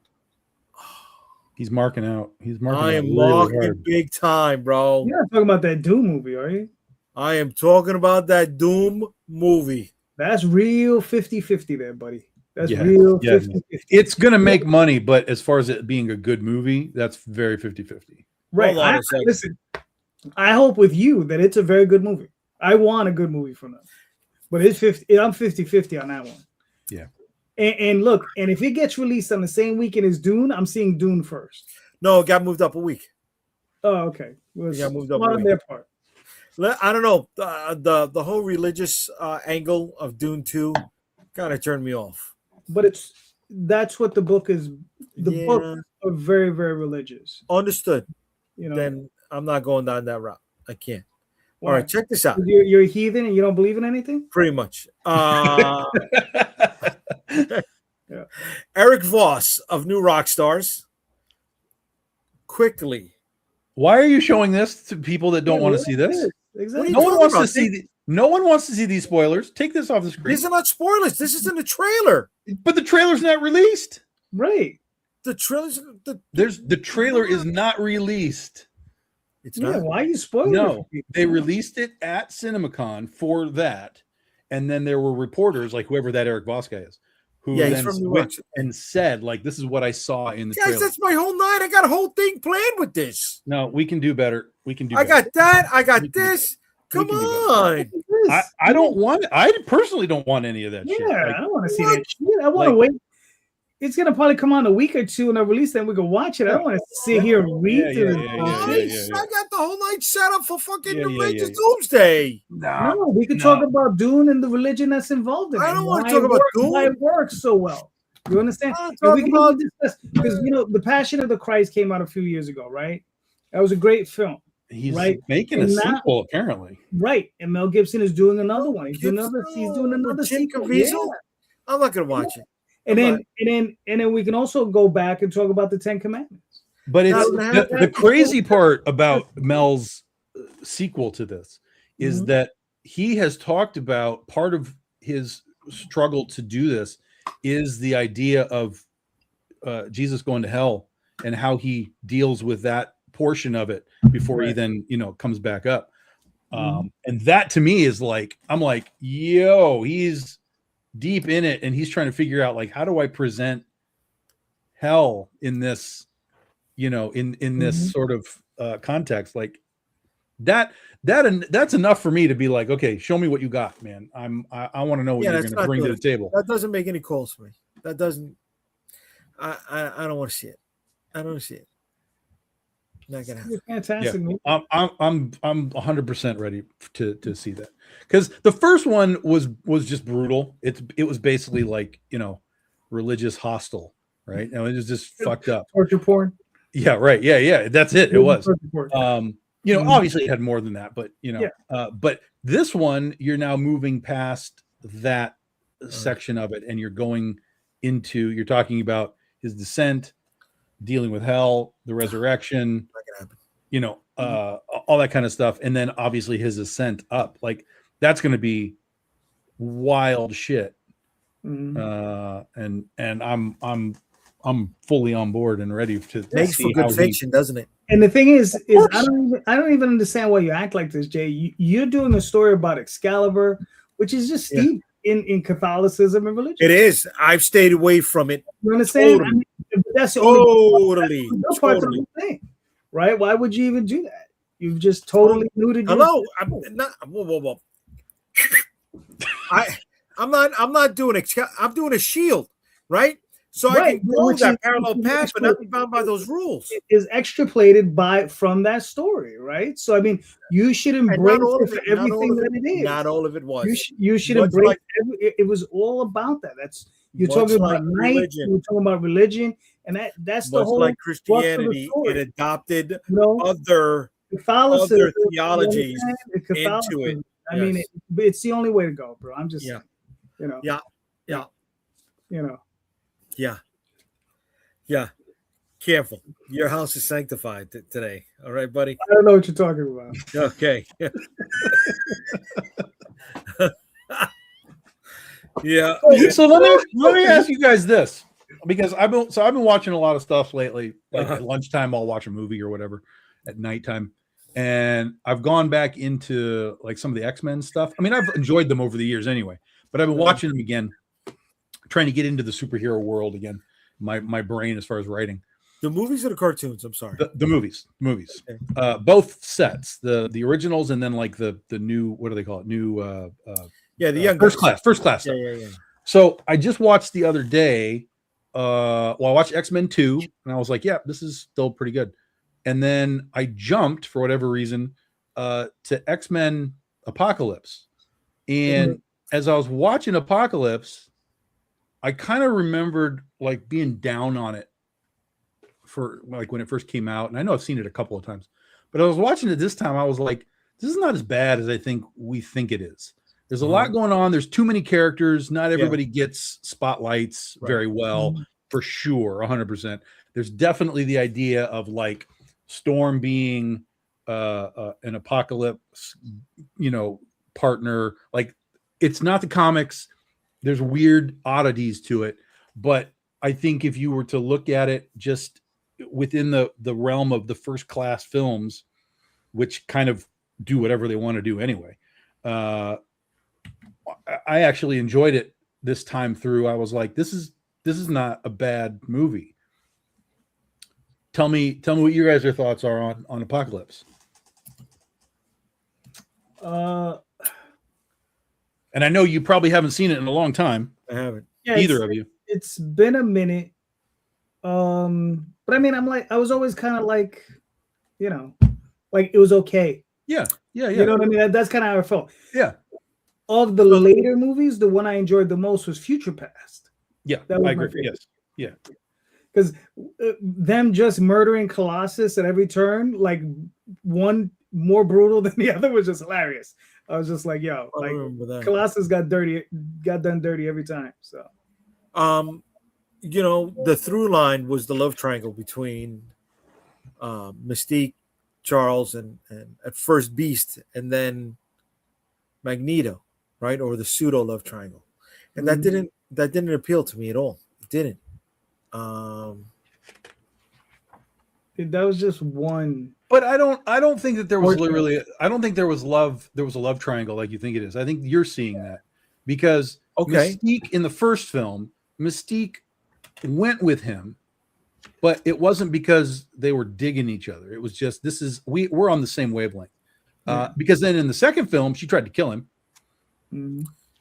He's marking out. I am marking really big time, bro. You're not talking about that Doom movie, are you? I am talking about that Doom movie. That's real 50-50 there, buddy. That's real 50-50. It's gonna make money, but as far as it being a good movie, that's very 50-50. Right. Listen, I hope with you that it's a very good movie. I want a good movie from them. But it's 50. I'm 50-50 on that one. Yeah. And look, and if it gets released on the same weekend as Dune, I'm seeing Dune first. No, it got moved up a week. Oh, okay. It got moved up on their part. I don't know. The whole religious angle of Dune 2 kind of turned me off. But that's what the book is. The book are very, very religious. Understood. You know, then I'm not going down that route. I can't. All right, check this out. You're a heathen and you don't believe in anything? Pretty much. Eric Voss of New Rockstars. Quickly. Why are you showing this to people that don't want to see this? Exactly. No one wants to see. No one wants to see these spoilers. Take this off the screen. These are not spoilers. This is in the trailer. But the trailer's not released. Right. The trailer's the trailer is not released. It's not. Why are you spoiling? No, they released it at CinemaCon for that, and then there were reporters like whoever that Eric Voss guy is, who then went and said like, "This is what I saw in the trailer." That's my whole night. I got a whole thing planned with this. No, we can do better. We can do. I got that. I got this. Come on. I don't want. I personally don't want any of that shit. Yeah, I don't want to see that shit. I want to wait. It's gonna probably come on a week or two and I release that and we can watch it. I don't want to sit here and read through it. I got the whole night set up for fucking religious doomsday. No, we could talk about Dune and the religion that's involved in it. I don't want to talk about Dune. Why it works so well. You understand? We can discuss because The Passion of the Christ came out a few years ago, right? That was a great film. He's making a sequel, apparently. Right, and Mel Gibson is doing another one. He's doing another sequel. Yeah. I'm not gonna watch it. And then we can also go back and talk about the Ten Commandments. But it's the crazy part about Mel's sequel to this is that he has talked about part of his struggle to do this is the idea of Jesus going to hell and how he deals with that portion of it before he then comes back up. And that to me is like, I'm like, yo, he's deep in it and he's trying to figure out like, how do I present hell in this, in this sort of context? Like that's enough for me to be like, okay, show me what you got, man. I want to know what you're going to bring to the table. That doesn't make any calls for me. That doesn't. I don't want to see it. I don't want to see it. Not gonna happen. Fantastic. Yeah. I'm 100% ready to see that because the first one was just brutal. It was basically like religious hostel, right? It was just fucked up. Torture porn. Yeah, right. Yeah. That's it. It was. Obviously it had more than that, but but this one you're now moving past that section of it, and you're talking about his descent, dealing with hell, the resurrection, all that kind of stuff, and then obviously his ascent up. Like that's going to be wild shit. And I'm fully on board and ready to makes for good fiction, doesn't it? And the thing is I don't even understand why you act like this, Jay. You're doing a story about Excalibur, which is just steep in Catholicism and religion. It is. I've stayed away from it. You understand? Totally. That's the only part of the thing, right? Why would you even do that? You've just totally neutered. Hello, I'm not. Whoa. I'm not doing it. I'm doing a shield, right? So I can go that parallel path, but not be bound by those rules. It is extrapolated from that story, right? So I mean, you should embrace everything that it is. Not all of it was. You should embrace. It was all about that. You're talking about night. You're talking about religion, and that's the whole. Like Christianity, it adopted other theologies into it. I mean, it's the only way to go, bro. I'm just, Yeah. Careful. Your house is sanctified today. All right, buddy? I don't know what you're talking about. Okay. Yeah. So let me ask you guys this, because I've been watching a lot of stuff lately. Like at lunchtime, I'll watch a movie or whatever at nighttime. And I've gone back into like some of the X-Men stuff. I mean, I've enjoyed them over the years anyway, but I've been watching them again, trying to get into the superhero world again. My brain as far as writing. The movies or the cartoons? I'm sorry. The movies. Okay. Both sets, the originals and then like the new, what do they call it? New the young first class stuff. Yeah. So I just watched the other day. I watched X-Men 2, and I was like, yeah, this is still pretty good. And then I jumped for whatever reason to X-Men Apocalypse. And as I was watching Apocalypse, I kind of remembered like being down on it for like when it first came out. And I know I've seen it a couple of times, but I was watching it this time. I was like, this is not as bad as I think we think it is. There's a lot going on. There's too many characters. Not everybody gets spotlights very well, for sure. 100%. There's definitely the idea of like Storm being an Apocalypse, partner. Like, it's not the comics. There's weird oddities to it, but I think if you were to look at it just within the realm of the first class films, which kind of do whatever they want to do anyway, I actually enjoyed it this time through. I was like, this is not a bad movie. Tell me what you guys' thoughts are on Apocalypse. And I know you probably haven't seen it in a long time. I haven't. Yeah, either of you. It's been a minute. But I mean, I was always kind of like, like it was okay. Yeah. You know what I mean? That's kind of how I felt. Yeah. Of the later movies, the one I enjoyed the most was Future Past. Yeah, that was I agree. my favorite. Yes. Yeah. Because them just murdering Colossus at every turn, like one more brutal than the other, was just hilarious. I was just like, yo, like Colossus got done dirty every time. So, the through line was the love triangle between Mystique, Charles, and at first Beast, and then Magneto, right? Or the pseudo love triangle. And that didn't appeal to me at all. It didn't. That was just one. But I don't think that there was I don't think there was love. There was a love triangle like you think it is. I think you're seeing that because Mystique in the first film, Mystique went with him, but it wasn't because they were digging each other. It was just, we're on the same wavelength. Because then in the second film, she tried to kill him.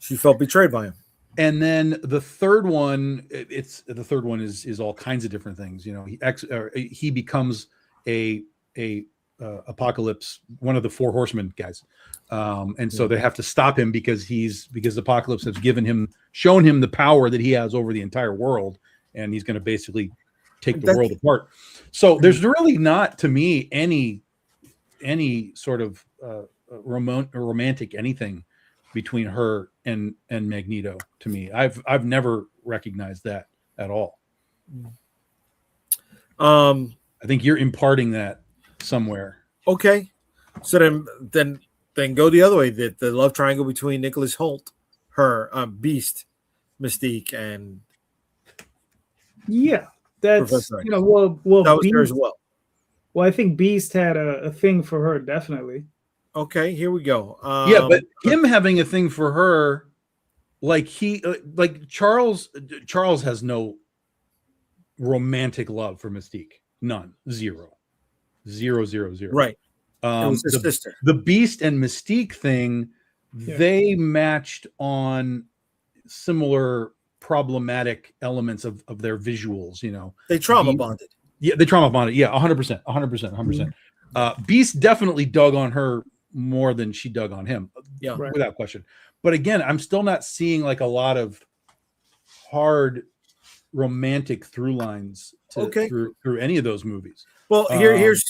She felt betrayed by him. And then the third one, is all kinds of different things. He becomes a Apocalypse, one of the four horsemen guys. And so they have to stop him because Apocalypse has shown him the power that he has over the entire world. And he's going to basically take the world apart. So there's really not, to me, any sort of romantic anything between her and Magneto. To me, I've never recognized that at all. I think you're imparting that somewhere. Okay, so then go the other way. The love triangle between Nicholas Hoult, her Beast, Mystique, and that's Professor X. Well, that was Beast, there as well. Well, I think Beast had a thing for her, definitely. Okay, here we go. But him having a thing for her, like Charles has no romantic love for Mystique. None. Zero. Right. It was his sister. The Beast and Mystique thing, they matched on similar problematic elements of their visuals. They trauma bonded. Yeah, they trauma bonded. Yeah, 100%. Beast definitely dug on her more than she dug on him. Yeah, without question. But again, I'm still not seeing like a lot of hard romantic through lines through any of those movies. Well, here's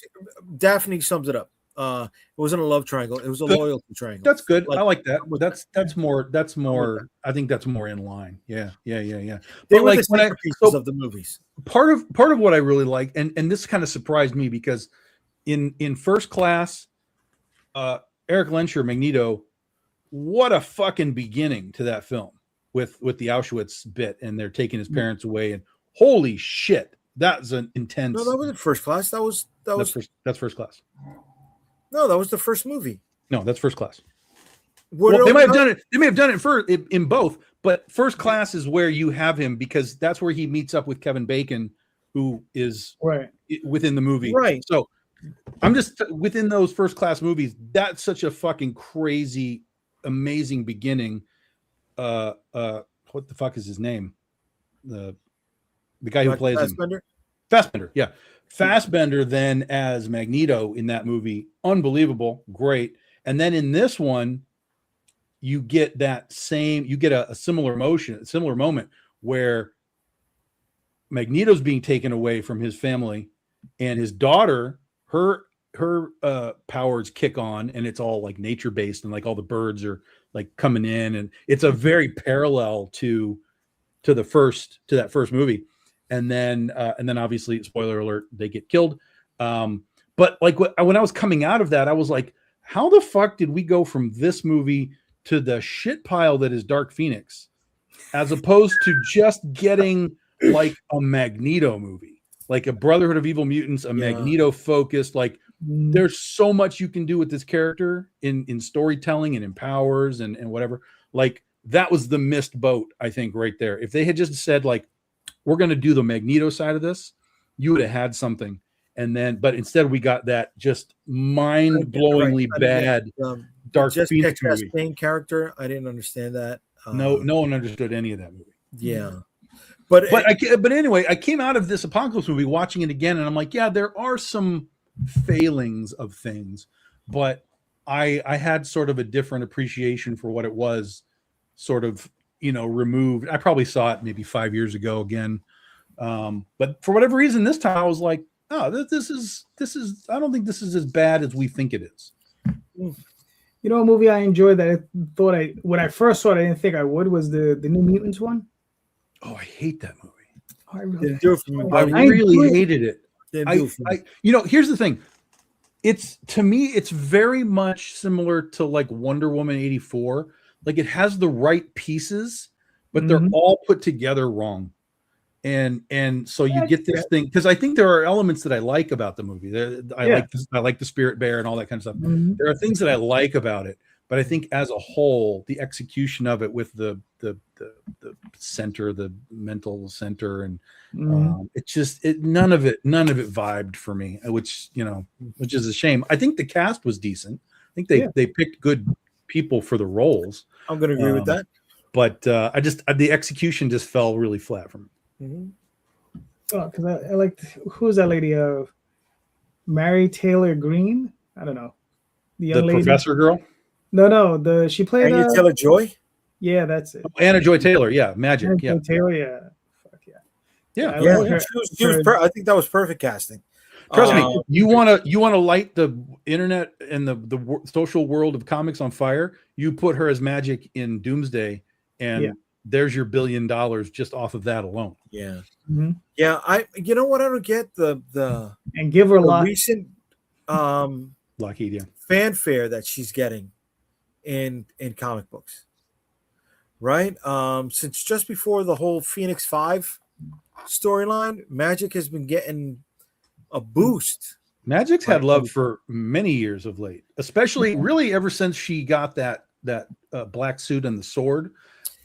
Daphne sums it up. It wasn't a love triangle; it was a loyalty triangle. That's good. I like that. That's more. I think that's more in line. Yeah. They but were like the centerpieces of the movies. Part of what I really like, and this kind of surprised me because in First Class, Eric Lenscher, Magneto, what a fucking beginning to that film with the Auschwitz bit, and they're taking his parents away, and holy shit, that's an intense. No, that wasn't First Class. That's First Class. No, that was the first movie. No, that's First Class. Well, they might have done it. They may have done it in both, But First Class is where you have him because that's where he meets up with Kevin Bacon, who is right within the movie. Right. So I'm just within those First Class movies. That's such a fucking crazy, amazing beginning. What the fuck is his name? The guy who plays Fassbender? Fassbender, yeah. Fassbender then as Magneto in that movie, unbelievable, great. And then in this one, you get a similar moment where Magneto's being taken away from his family, and his daughter, her powers kick on, and it's all like nature based, and like all the birds are like coming in, and it's a very parallel to that first movie. And then obviously, spoiler alert, they get killed. But like when I was coming out of that, I was like, how the fuck did we go from this movie to the shit pile that is Dark Phoenix, as opposed to just getting like a Magneto movie, like a Brotherhood of Evil Mutants, Magneto focused. Like there's so much you can do with this character in storytelling and in powers and whatever. Like that was the missed boat, I think, right there. If they had just said like, we're going to do the Magneto side of this, you would have had something. And then, but instead we got that just mind-blowingly bad Dark Phoenix movie. Main character, I didn't understand that. No one understood any of that movie. Yeah, but anyway, I came out of this Apocalypse movie watching it again, and I'm like, yeah, there are some failings of things, but I had sort of a different appreciation for what it was, sort of, removed. I probably saw it maybe 5 years ago again, but for whatever reason, this time I was like, oh, this is. I don't think this is as bad as we think it is. You know, a movie I enjoyed that I thought when I first saw it, I didn't think I would, was the New Mutants one. Oh, I hate that movie. Oh, I really hated it. Here's the thing. To me, it's very much similar to like Wonder Woman 84. Like it has the right pieces, but they're all put together wrong. And so you get this thing, because I think there are elements that I like about the movie. I like the Spirit Bear and all that kind of stuff. There are things that I like about it, but I think as a whole, the execution of it with the center, the mental center, and none of it vibed for me, which is a shame. I think the cast was decent. I think they picked good people for the roles. I'm going to agree with that. But the execution just fell really flat for me. Oh, because I liked, who's that lady? Mary Taylor Green. I don't know. The young lady. Professor girl. No. She played Anya Taylor-Joy. Yeah, that's it. Anna Joy Taylor. Yeah, Magic. Anna Taylor. Yeah. Fuck yeah. Yeah. She was I think that was perfect casting. Trust me. You want to light the internet and the social world of comics on fire. You put her as Magic in Doomsday, and there's your $1 billion just off of that alone. Yeah. Yeah. I what I don't get the and give her a lot recent Lockheed, fanfare that she's getting in comic books. Right? Since just before the whole Phoenix 5 storyline, Magic has been getting a boost. Magic's had love for many years of late, especially really ever since she got that black suit and the sword.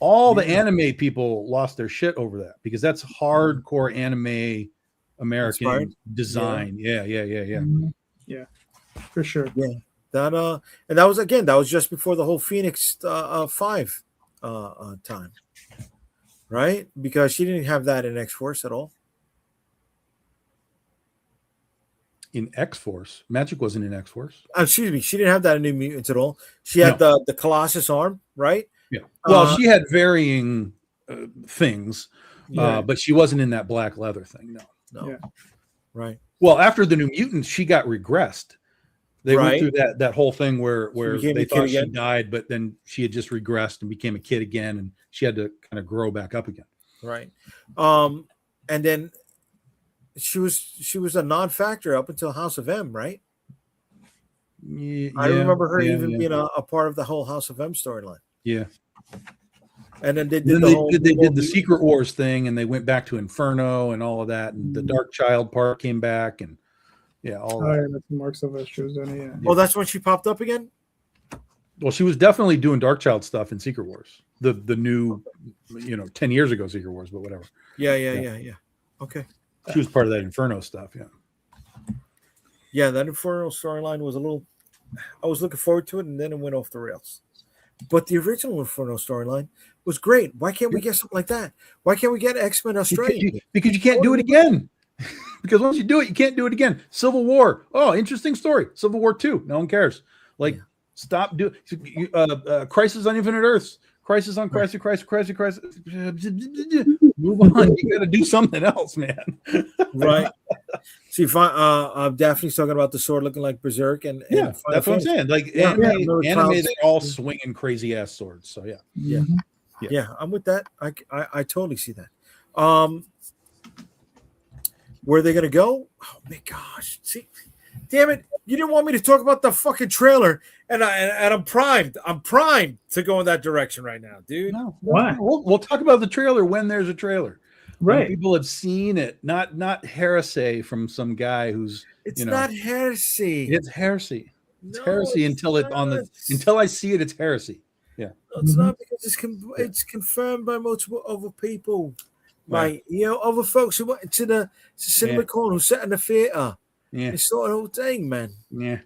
All the anime people lost their shit over that, because that's hardcore anime American design. Yeah, for sure. Yeah, that and that was just before the whole Phoenix 5 time, right? Because she didn't have that in X-Force at all. In X-Force, Magic wasn't in X-Force. Excuse me, she didn't have that in New Mutants at all. She had the Colossus arm, right? Yeah. Well, she had varying things, but she wasn't in that black leather thing. No. Yeah. Right. Well, after the New Mutants, she got regressed. They went through that whole thing where they thought she died, but then she had just regressed and became a kid again, and she had to kind of grow back up again. Right. And then she was a non-factor up until House of M, right? Yeah, I remember her being a part of the whole House of M storyline. Yeah. And then they did the Secret Wars thing, and they went back to Inferno and all of that, and the Dark Child part came back, and all that. That's Mark Silvestra's done it. Oh, that's when she popped up again? Well, she was definitely doing Darkchild stuff in Secret Wars. The new, 10 years ago Secret Wars, but whatever. Yeah. Okay. She was part of that Inferno stuff. Yeah. Yeah, that Inferno storyline was I was looking forward to it, and then it went off the rails. But the original Inferno storyline was great. Why can't we get something like that? Why can't we get X-Men Australia? Because you can't do it again. Because once you do it, you can't do it again. Civil War. Oh, interesting story. Civil War 2. No one cares. Stop doing Crisis on Infinite Earths. Crisis on Crisis. Move on. You got to do something else, man. Right. See, Daphne's talking about the sword looking like Berserk, and that's what I'm saying. Like anime, they're all swinging crazy ass swords. So yeah, I'm with that. I totally see that. Where are they gonna go? Oh my gosh! See, damn it! You didn't want me to talk about the fucking trailer, and I'm primed. I'm primed to go in that direction right now, dude. No, why? We'll talk about the trailer when there's a trailer. Right. When people have seen it, not heresy from some guy who's not heresy. It's heresy. It's heresy until I see it. It's heresy. Yeah. No, it's not, because it's confirmed by multiple other people, right? Other folks who went to the cinema corner, who sat in the theater. Yeah. It's sort of the whole thing, man. Yeah.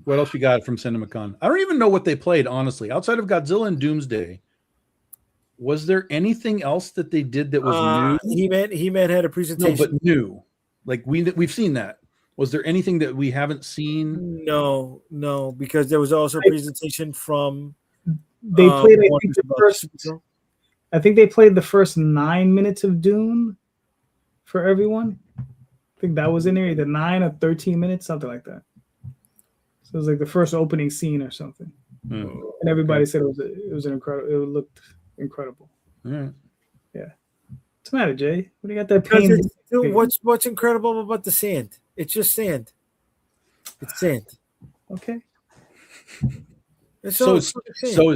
What else you got from CinemaCon? I don't even know what they played, honestly. Outside of Godzilla and Doomsday, was there anything else that they did that was new? He-Man had a presentation. No, but new. Like we've seen that. Was there anything that we haven't seen? No, because there was also a presentation from. They played. I think they played the first 9 minutes of Dune for everyone. I think that was in there, either 9 or 13 minutes, something like that. So it was like the first opening scene or something, and everybody said it was an incredible. It looked incredible. Yeah. What's the matter, Jay? What do you got that pain? What's incredible about the sand? It's just sand. It's sand. Okay. So is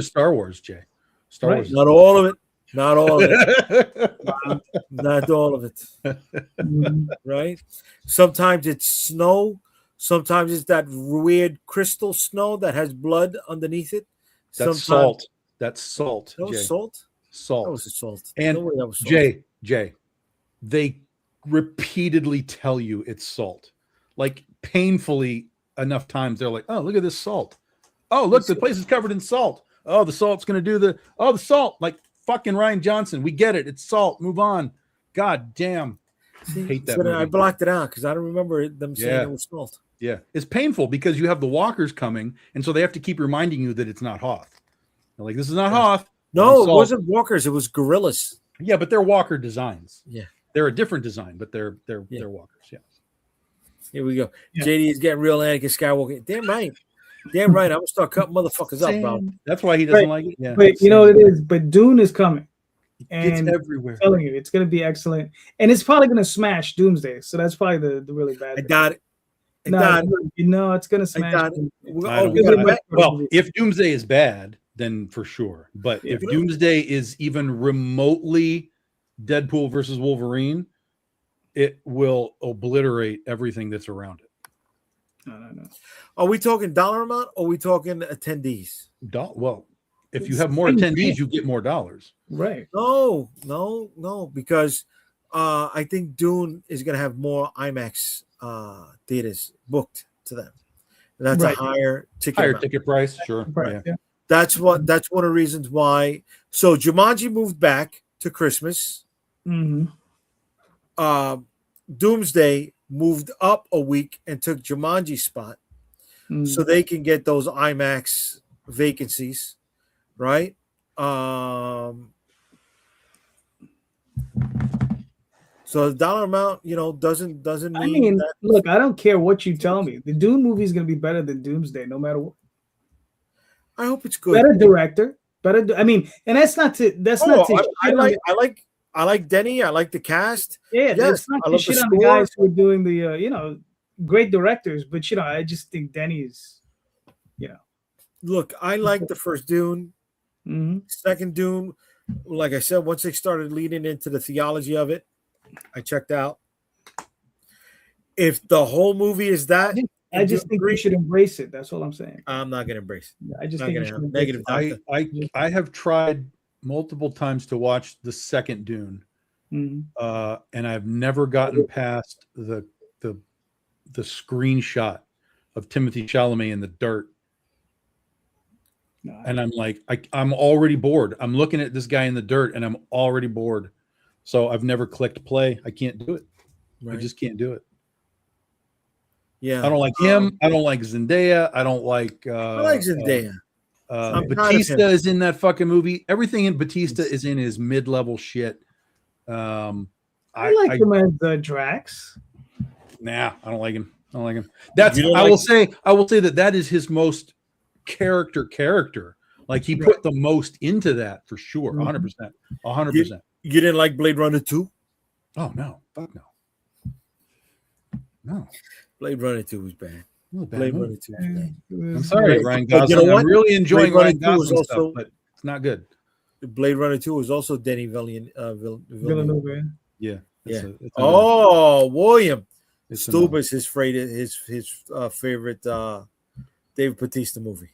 Star Wars, Jay. Star Wars. Not all of it. Not all of it. Not all of it. Right? Sometimes it's snow. Sometimes it's that weird crystal snow that has blood underneath it. That's salt. That's salt. That was salt? Salt. That was salt. And that was salt. Jay, they repeatedly tell you it's salt. Like painfully enough times they're like, oh, look at this salt. Oh, look, the place is covered in salt. Oh, the salt's going to do the salt. Like fucking Rian Johnson. We get it. It's salt. Move on. God damn. Hate that movie. I blocked it out because I don't remember them saying it was salt. Yeah. It's painful because you have the walkers coming, and so they have to keep reminding you that it's not Hoth. They're like, this is not Hoth. No, it wasn't walkers. It was gorillas. Yeah, but they're walker designs. Yeah. They're a different design, but they're walkers. Yeah. Here we go. Yeah. JD is getting real Anakin Skywalker. Damn right. I'm gonna start cutting motherfuckers up, bro. That's why he doesn't like it. Yeah. But you know what it is. But Dune is coming, and it's everywhere. I'm telling you, it's gonna be excellent, and it's probably gonna smash Doomsday. So that's probably the really bad. I got it. No, it's gonna smash. Well, if Doomsday is bad, then for sure. But if Doomsday is even remotely Deadpool versus Wolverine, it will obliterate everything that's around it. No. Are we talking dollar amount or are we talking attendees? Well, if you have more attendees, you get more dollars. Right. No, because I think Dune is going to have more IMAX theaters booked to them. And that's a higher ticket price. Sure. Right. Yeah. That's one of the reasons why. So Jumanji moved back to Christmas. Mm-hmm. Doomsday moved up a week and took Jumanji's spot, so they can get those IMAX vacancies, right? So the dollar amount, doesn't mean. I mean, look, I don't care what you tell me. The Dune movie is going to be better than Doomsday, no matter what. I hope it's good. Better director, better. I mean, and that's not to. I like Denny. I like the cast. Yeah, that's not to shit on the guys who are doing the great directors, but I just think Denny is, Look, I like the first Dune. Mm-hmm. Second Dune, like I said, once they started leading into the theology of it, I checked out. If the whole movie is that, I just think you should embrace it. That's all I'm saying. I'm not gonna embrace it. I just think you should negative. I have tried multiple times to watch the second Dune, and I've never gotten past the screenshot of Timothy Chalamet in the dirt. No, and I'm like, I'm already bored. I'm looking at this guy in the dirt, and I'm already bored. So I've never clicked play. I can't do it. Right. I just can't do it. Yeah, I don't like him. I don't like Zendaya. I don't like. I like Zendaya. Batista is in that fucking movie. Everything in Batista is in his mid-level shit. I like him as Drax. Nah, I don't like him. I don't like him. I will say that is his most character. Like he put the most into that for sure. 100%. 100%. You didn't like Blade Runner 2? Oh no. Fuck no. No. Blade Runner 2 was bad. Blade Runner 2 was bad. I'm sorry, Ryan Gosling. You know, I'm really enjoying Ryan Gosling stuff, but it's not good. Blade Runner 2 was also Denny Villeneuve. Yeah. William Stubis, his favorite Dave Bautista movie.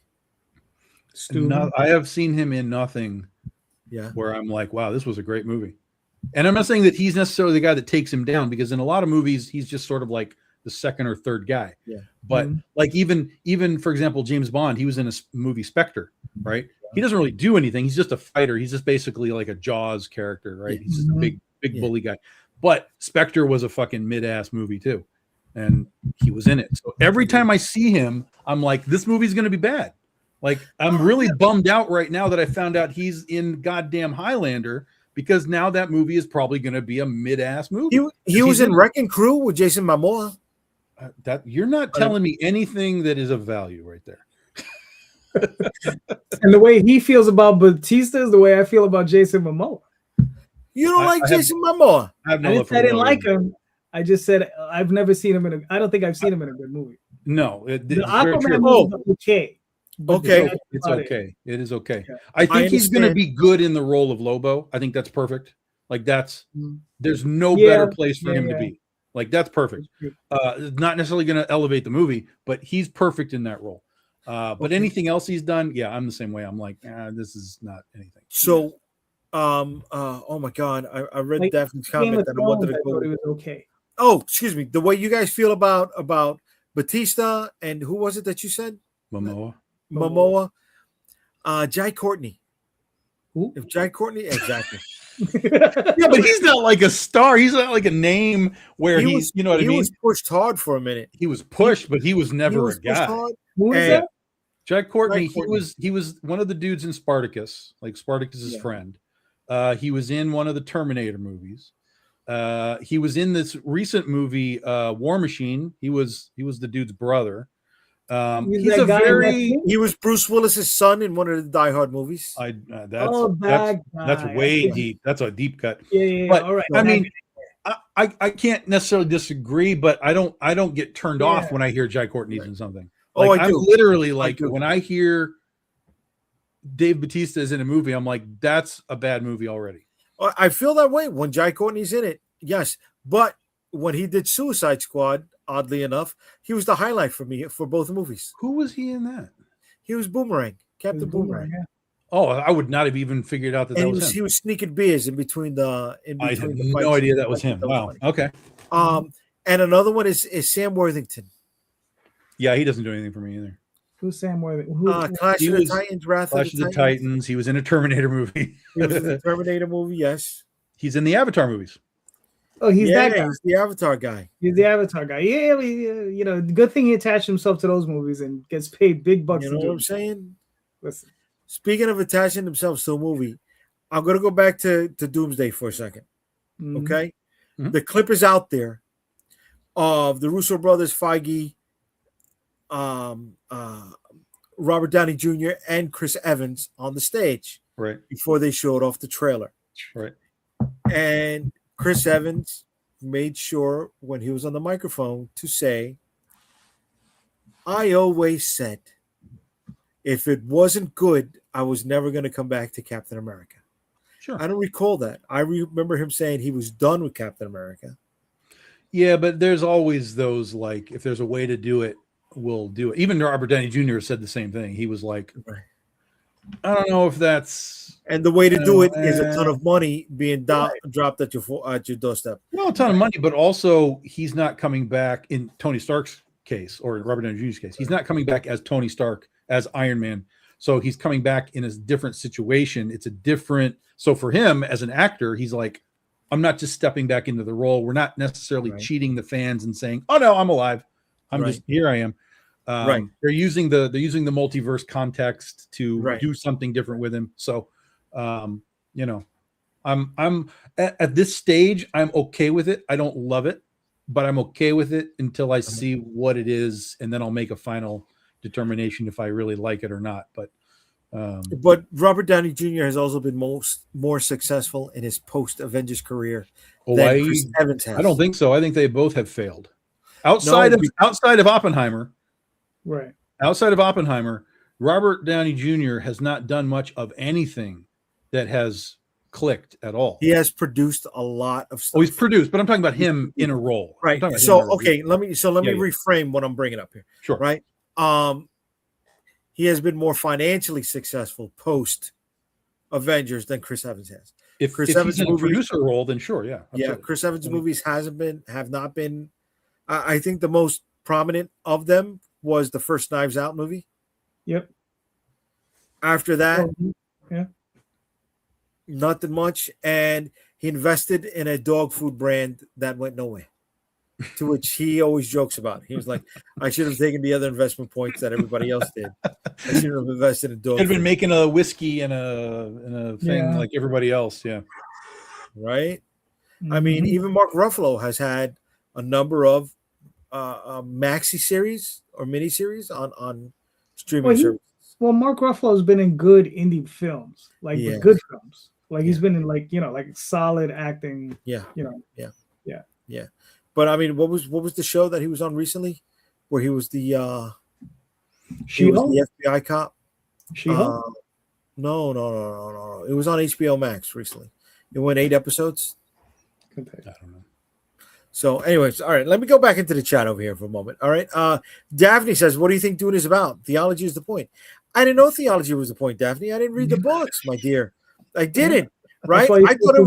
I have seen him in nothing. Yeah, where I'm like, wow, this was a great movie. And I'm not saying that he's necessarily the guy that takes him down, because in a lot of movies he's just sort of like the second or third guy. Yeah. But like even for example, James Bond, he was in a movie Spectre, right? Yeah. He doesn't really do anything. He's just a fighter. He's just basically like a Jaws character, right? He's just a big bully guy. But Spectre was a fucking mid-ass movie too. And he was in it. So every time I see him, I'm like, this movie's going to be bad. Like, I'm really bummed out right now that I found out he's in goddamn Highlander, because now that movie is probably going to be a mid-ass movie. He was in Wrecking Crew with Jason Momoa. That you're not telling me anything that is of value right there. And the way he feels about Batista is the way I feel about Jason Momoa. You don't like Jason Momoa? I didn't like him. I just said I've never seen him I don't think I've seen him in a good movie. No, the Aquaman movie is okay. Okay, it's okay. It is okay. Yeah. I think he's going to be good in the role of Lobo. I think that's perfect. Like there's no better place for him to be. Like that's perfect. Not necessarily going to elevate the movie, but he's perfect in that role. But anything else he's done, I'm the same way. I'm like, this is not anything. So, oh my God, I read Daphne's comment that I wanted to go. It was okay. Oh, excuse me. The way you guys feel about Batista and who was it that you said? Momoa. Jai Courtney. Who? If Jai Courtney, exactly. Yeah, but he's not like a star. He's not like a name where he's, you know what I mean? He was pushed hard for a minute. He was pushed, but he was never a guy. Who was that? Jai Courtney. He was one of the dudes in Spartacus, like Spartacus's friend. He was in one of the Terminator movies. He was in this recent movie, War Machine. He was the dude's brother. He was Bruce Willis's son in one of the Die Hard movies. That's way deep. That's a deep cut. Yeah. But, all right. I mean, I can't necessarily disagree, but I don't get turned off when I hear Jai Courtney's in something. Like, I'm literally like, when I hear Dave Bautista is in a movie, I'm like, that's a bad movie already. I feel that way when Jai Courtney's in it. Yes, but when he did Suicide Squad, oddly enough, he was the highlight for me for both movies. Who was he in that? He was Boomerang, Captain Boomerang. Yeah. Oh, I would not have even figured out that was him. He was sneaking beers in between the. I had no idea that was him. Wow. Okay. And another one is Sam Worthington. Yeah, he doesn't do anything for me either. Who's Sam Worthington? Clash of the Titans, Clash of the Titans. He was in a Terminator movie. He was in the Terminator movie. Yes. He's in the Avatar movies. Oh, he's that guy. He's the Avatar guy. He's the Avatar guy. Yeah, you know, good thing he attached himself to those movies and gets paid big bucks. You know what I'm saying? Listen. Speaking of attaching themselves to a movie, I'm going to go back to Doomsday for a second. Mm-hmm. Okay? Mm-hmm. The clip is out there of the Russo brothers, Feige, Robert Downey Jr., and Chris Evans on the stage. Right. Before they showed off the trailer. Right. And Chris Evans made sure when he was on the microphone to say, I always said, if it wasn't good, I was never going to come back to Captain America. Sure. I don't recall that. I remember him saying he was done with Captain America. Yeah, but there's always those, like, if there's a way to do it will do it. Even Robert Downey Jr. said the same thing. He was like, Right. I don't know if that's. And the way to do it is a ton of money being dropped at your doorstep. Well, a ton of money, but also he's not coming back in Tony Stark's case or Robert Downey Jr.'s case. He's not coming back as Tony Stark, as Iron Man. So he's coming back in a different situation. It's a different. So for him as an actor, he's like, I'm not just stepping back into the role. We're not necessarily cheating the fans and saying, oh no, I'm alive. I'm just here. I am. They're using the multiverse context to do something different with him. So, you know, I'm at this stage, I'm okay with it. I don't love it, but I'm okay with it until I see what it is, and then I'll make a final determination if I really like it or not. But Robert Downey Jr. has also been more successful in his post Avengers career than Chris Evans has. I don't think so. I think they both have failed. Outside of Oppenheimer, right? Outside of Oppenheimer, Robert Downey Jr. has not done much of anything that has clicked at all. He has produced a lot of stuff. Oh, he's produced, but I'm talking about him in a role. Right. So let me reframe what I'm bringing up here. Sure. Right. He has been more financially successful post Avengers than Chris Evans has. If Chris Evans in a producer role, then sure, yeah. Absolutely. Yeah, Chris Evans' movies have not been. I think the most prominent of them was the first Knives Out movie. Yep. After that, yeah, nothing much, and he invested in a dog food brand that went nowhere. To which he always jokes about. He was like, "I should have taken the other investment points that everybody else did. I should have invested in dog." Had been making a whiskey and a thing like everybody else, yeah. Right. I mean, even Mark Ruffalo has had a number of maxi series or mini series on streaming services. Well, Mark Ruffalo's been in good indie films, like good films. Like he's been in like solid acting. Yeah. Yeah. But I mean, what was the show that he was on recently, where he was the FBI cop? She-Hulk? No. It was on HBO Max recently. It went 8 episodes. I don't know. So, anyways, all right. Let me go back into the chat over here for a moment. All right. Daphne says, "What do you think Dune is about? Theology is the point." I didn't know theology was the point, Daphne. I didn't read the books, my dear. I didn't. Right? I thought it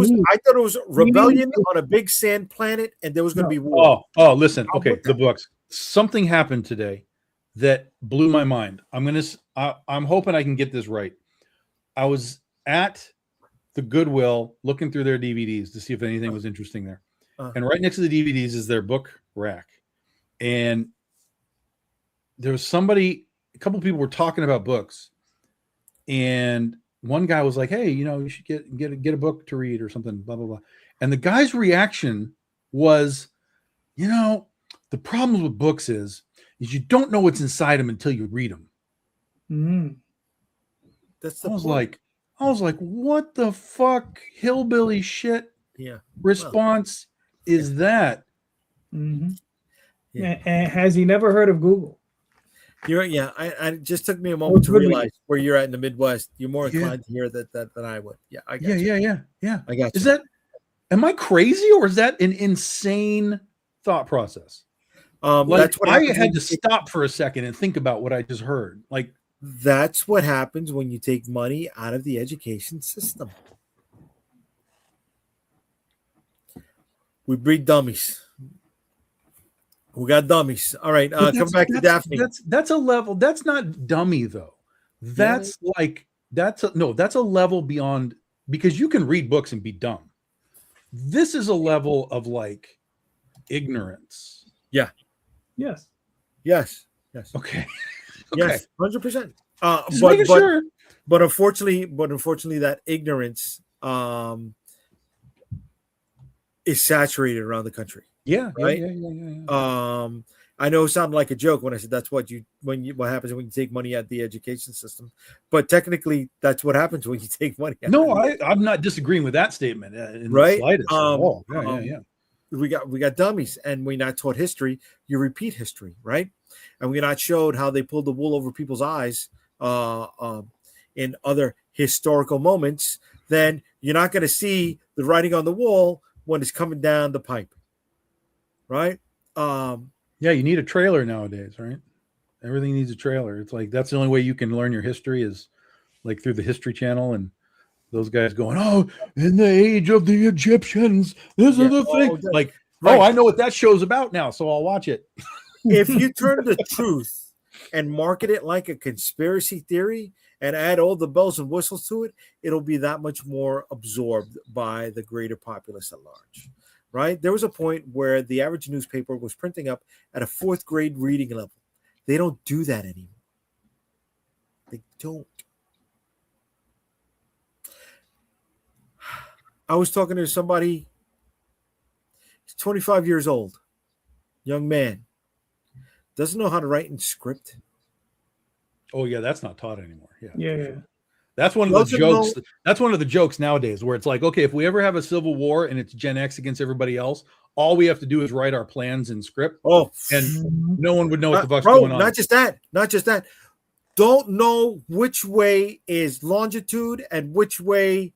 was rebellion on a big sand planet, and there was going to be war. Listen. Okay, the books. Something happened today that blew my mind. I'm hoping I can get this right. I was at the Goodwill looking through their DVDs to see if anything was interesting there. And right next to the DVDs is their book rack. And there was a couple people were talking about books, and one guy was like, "Hey, you should get a book to read or something, blah, blah, blah." And the guy's reaction was, the problem with books is you don't know what's inside them until you read them. Mm-hmm. That's the point. I was like, what the fuck hillbilly shit response is that? Mm-hmm. Yeah. And has he never heard of Google? I just took me a moment to realize where you're at in the Midwest. You're more inclined to hear that than I would. Yeah, I got you. Yeah. I got you. Am I crazy, or is that an insane thought process? That's what I had to stop for a second and think about what I just heard. Like, that's what happens when you take money out of the education system. We breed dummies. We got dummies. All right, come back to Daphne. That's a level. That's not dummy though. That's that's a level beyond, because you can read books and be dumb. This is a level of like ignorance. Yeah. Yes. Okay. Yes. 100%. Sure. But unfortunately, that ignorance is saturated around the country. Yeah. Right. Yeah. I know it sounded like a joke when I said that's what happens when you take money out of the education system, but technically that's what happens when you take money out. No, I'm not disagreeing with that statement in the slightest. Yeah. We got dummies, and we're not taught history. You repeat history, right? And we're not showed how they pulled the wool over people's eyes in other historical moments. Then you're not going to see the writing on the wall when it's coming down the pipe, right? Yeah, you need a trailer nowadays, right? Everything needs a trailer. It's like that's the only way you can learn your history is like through the History Channel and those guys going, oh, in the age of the Egyptians, this is the thing. Like, right. Oh, I know what that show's about now, so I'll watch it. If you turn the truth and market it like a conspiracy theory and add all the bells and whistles to it, it'll be that much more absorbed by the greater populace at large, right? There was a point where the average newspaper was printing up at a 4th grade reading level. They don't do that anymore. They don't. I was talking to somebody, he's 25 years old, young man, doesn't know how to write in script. Oh, yeah, that's not taught anymore. Yeah. Sure. That's one of the jokes. That's one of the jokes nowadays where it's like, okay, if we ever have a civil war and it's Gen X against everybody else, all we have to do is write our plans in script. Oh, and no one would know what the fuck's going on. Not just that. Don't know which way is longitude and which way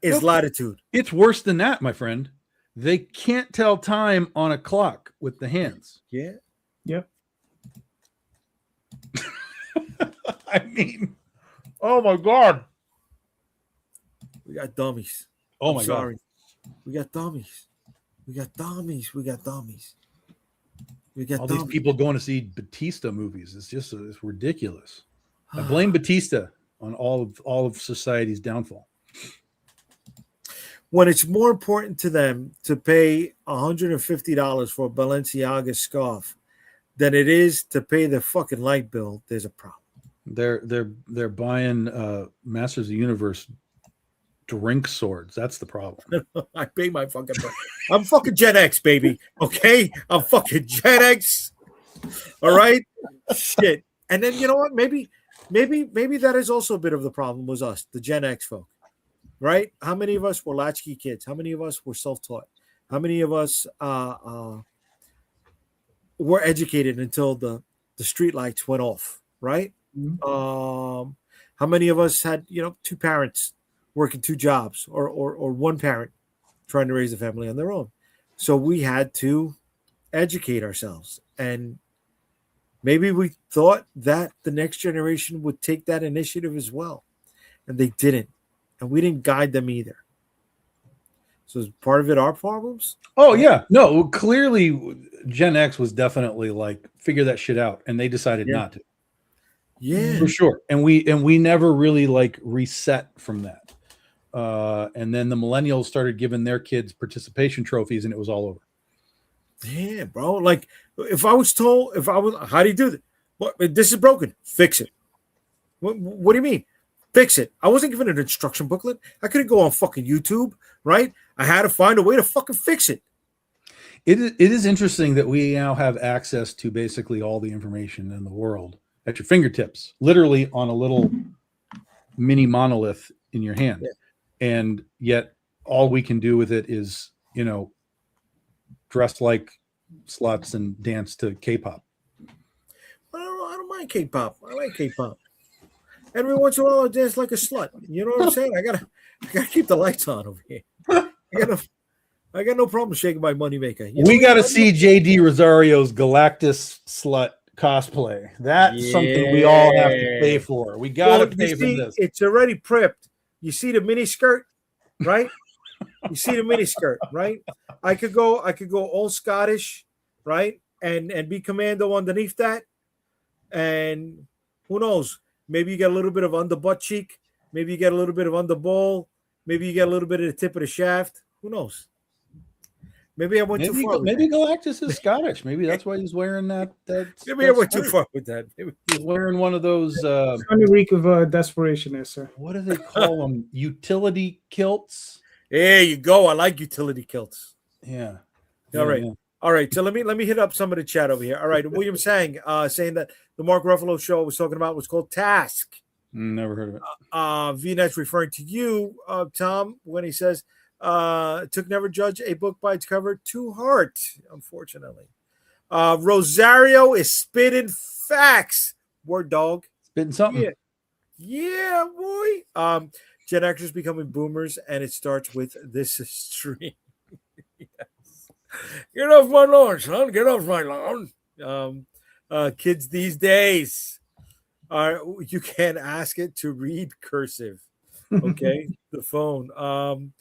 is latitude. It's worse than that, my friend. They can't tell time on a clock with the hands. Yeah. Yep. I mean, oh my God. We got dummies. Oh my God. We got dummies. All these people going to see Batista movies. It's ridiculous. I blame Batista on all of society's downfall. When it's more important to them to pay $150 for a Balenciaga scarf than it is to pay their fucking light bill, there's a problem. They're buying Masters of the Universe drink swords. That's the problem. I pay my fucking bill. I'm fucking Gen X, baby. Okay? I'm fucking Gen X. All right? Shit. And then you know what? Maybe that is also a bit of the problem was us, the Gen X folk. Right? How many of us were latchkey kids? How many of us were self-taught? How many of us were educated until the street lights went off? Right? Mm-hmm. How many of us had 2 parents working 2 jobs, or one parent trying to raise a family on their own? So we had to educate ourselves, and maybe we thought that the next generation would take that initiative as well, and they didn't. And we didn't guide them either. So is part of it our problems? Oh, yeah. No, clearly Gen X was definitely like, figure that shit out. And they decided not to. Yeah. For sure. And we never really like reset from that. And then the millennials started giving their kids participation trophies and it was all over. Yeah, bro. Like if I was how do you do that? What, this is broken. Fix it. What do you mean? Fix it. I wasn't given an instruction booklet. I couldn't go on fucking YouTube, right? I had to find a way to fucking fix it. It is interesting that we now have access to basically all the information in the world at your fingertips, literally on a little mini monolith in your hand. Yeah. And yet all we can do with it is, dress like sluts and dance to K-pop. I don't mind K-pop. I like K-pop. Every once in a while, I dance like a slut. You know what I'm saying? I gotta keep the lights on over here. I got no problem shaking my moneymaker. We got to see JD Rosario's Galactus slut cosplay. That's something we all have to pay for. We got to pay for this. It's already prepped. You see the mini skirt, right? You see the mini skirt, right? I could go all Scottish, right? And be commando underneath that. And who knows? Maybe you get a little bit of under butt cheek. Maybe you get a little bit of under ball. Maybe you get a little bit of the tip of the shaft. Who knows? Maybe I went too far. Maybe Galactus is Scottish. Maybe that's why he's wearing that. Maybe I went too far with that. Maybe he's wearing one of those. Funny week of desperation there, sir. What do they call them? Utility kilts. There you go. I like utility kilts. Yeah. All right. Yeah. All right. So let me hit up some of the chat over here. All right. William Sang saying that the Mark Ruffalo show I was talking about was called Task. Never heard of it. VNet's referring to you, Tom, when he says, took Never Judge a book by its cover to heart, unfortunately. Rosario is spitting facts. Word dog. Spitting something. Yeah, boy. Gen Xers becoming boomers, and it starts with this stream. Yes. Get off my lawn, son. Get off my lawn. Kids these days are you can't ask it to read cursive. Okay, the phone.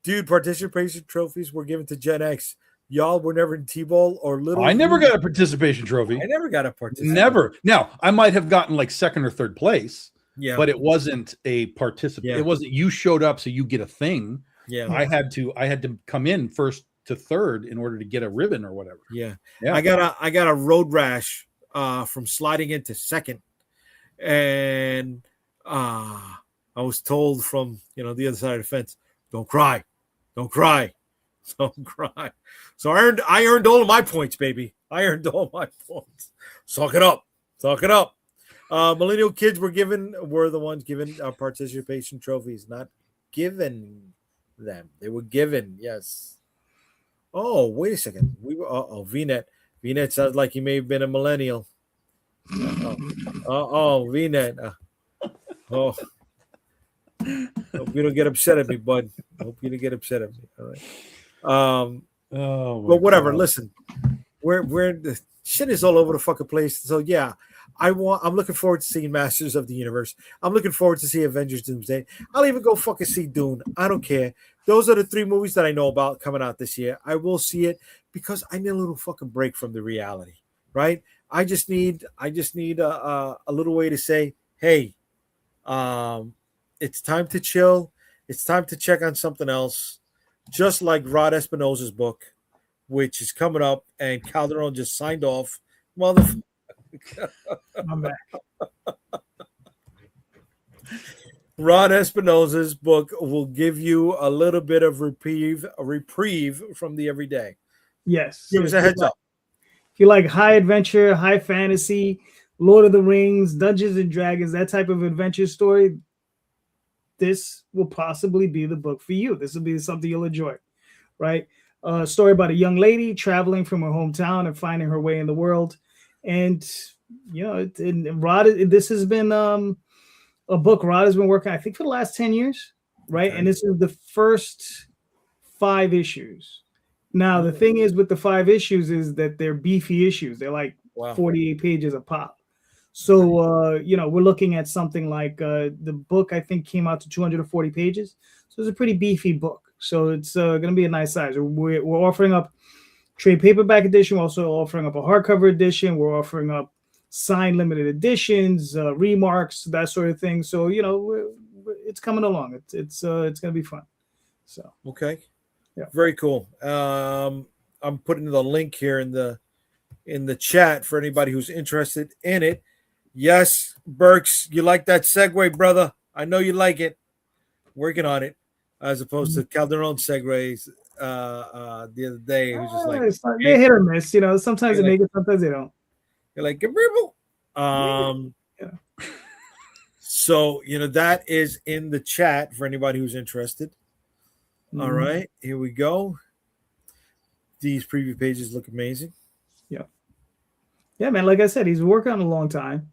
Dude, participation trophies were given to Gen X. Y'all were never in T-ball or little. I never got a participation trophy. I never got a participation. Never. Now, I might have gotten like second or third place. Yeah, but it wasn't a participant. Yeah. It wasn't you showed up so you get a thing. Yeah, I had to come in first to third in order to get a ribbon or whatever. Yeah. Yeah. I got a road rash from sliding into second, and I was told from the other side of the fence, don't cry, don't cry. So I earned all of my points, baby. I earned all my points. Suck it up. Millennial kids were the ones given participation trophies, not given them. They were given. Yes. Oh, wait a second. We were VNet. VNet sounds like he may have been a millennial. VNet. Hope you don't get upset at me, bud. Hope you don't get upset at me. All right. But whatever. God. Listen, we're the shit is all over the fucking place. So yeah, I'm looking forward to seeing Masters of the Universe. I'm looking forward to see Avengers Doomsday. I'll even go fucking see Dune. I don't care. Those are the 3 movies that I know about coming out this year. I will see it because I need a little fucking break from the reality, right? I just need a little way to say, hey, it's time to chill. It's time to check on something else. Just like Rod Espinosa's book, which is coming up, and Calderon just signed off. Motherfucker. I'm back. Rod Espinosa's book will give you a little bit of reprieve from the everyday. Yes. Give us a heads up. If you like high adventure, high fantasy, Lord of the Rings, Dungeons and Dragons, that type of adventure story, this will possibly be the book for you. This will be something you'll enjoy, right? A story about a young lady traveling from her hometown and finding her way in the world. And, Rod, this has been a book Rod has been working, I think, for the last 10 years, right? Okay. And this is the first 5 issues. Now, the thing is with the 5 issues is that they're beefy issues. They're like 48 pages a pop. So, we're looking at something like the book, I think, came out to 240 pages. So it's a pretty beefy book. So it's going to be a nice size. We're offering up trade paperback edition. We're also offering up a hardcover edition. We're offering up signed limited editions, remarks, that sort of thing. So, it's coming along. It's going to be fun. So, okay. Yeah. Very cool. I'm putting the link here in the chat for anybody who's interested in it. Yes, Burks, you like that segue, brother. I know you like it. Working on it, as opposed to Calderon's segues the other day. It was just like they hit or miss. Sometimes they make it, sometimes they don't. You're like, so that is in the chat for anybody who's interested. Mm-hmm. All right, here we go. These preview pages look amazing. Yeah, man. Like I said, he's working on a long time.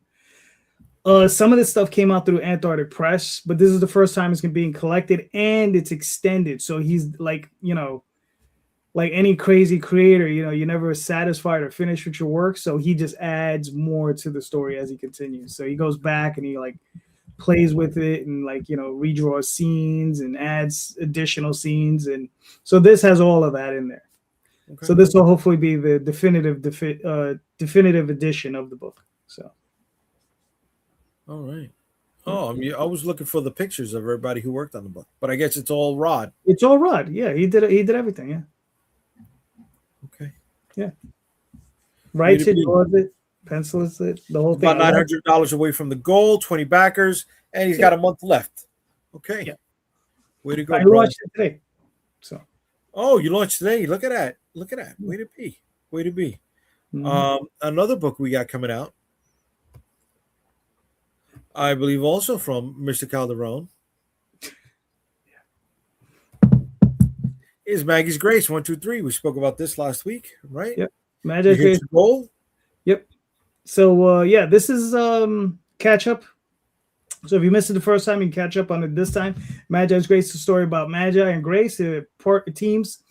Some of this stuff came out through Antarctic Press, but this is the first time it's being collected and it's extended. So he's like, like any crazy creator, you're never satisfied or finished with your work. So he just adds more to the story as he continues. So he goes back and he like plays with it and like, redraws scenes and adds additional scenes. And so this has all of that in there. Okay. So this will hopefully be the definitive edition of the book. So. All right. Oh, I was looking for the pictures of everybody who worked on the book, but I guess it's all Rod. It's all Rod. Yeah, he did everything. Yeah. Okay. Yeah. Writes it, draws it, pencils it, the whole thing. About $900 away from the goal, 20 backers, and he's got a month left. Okay. Yeah. Way to go, I launched it today. So. Oh, you launched today. Look at that. Way to be. Mm-hmm. Another book we got coming out, I believe also from Mr. Calderon, is Maggie's Grace 1, 2, 3. We spoke about this last week, right? Yep. Magic Grace goal. Yep. So this is catch up. So if you missed it the first time, you can catch up on it this time. Magi's Grace is a story about Magi and Grace, teams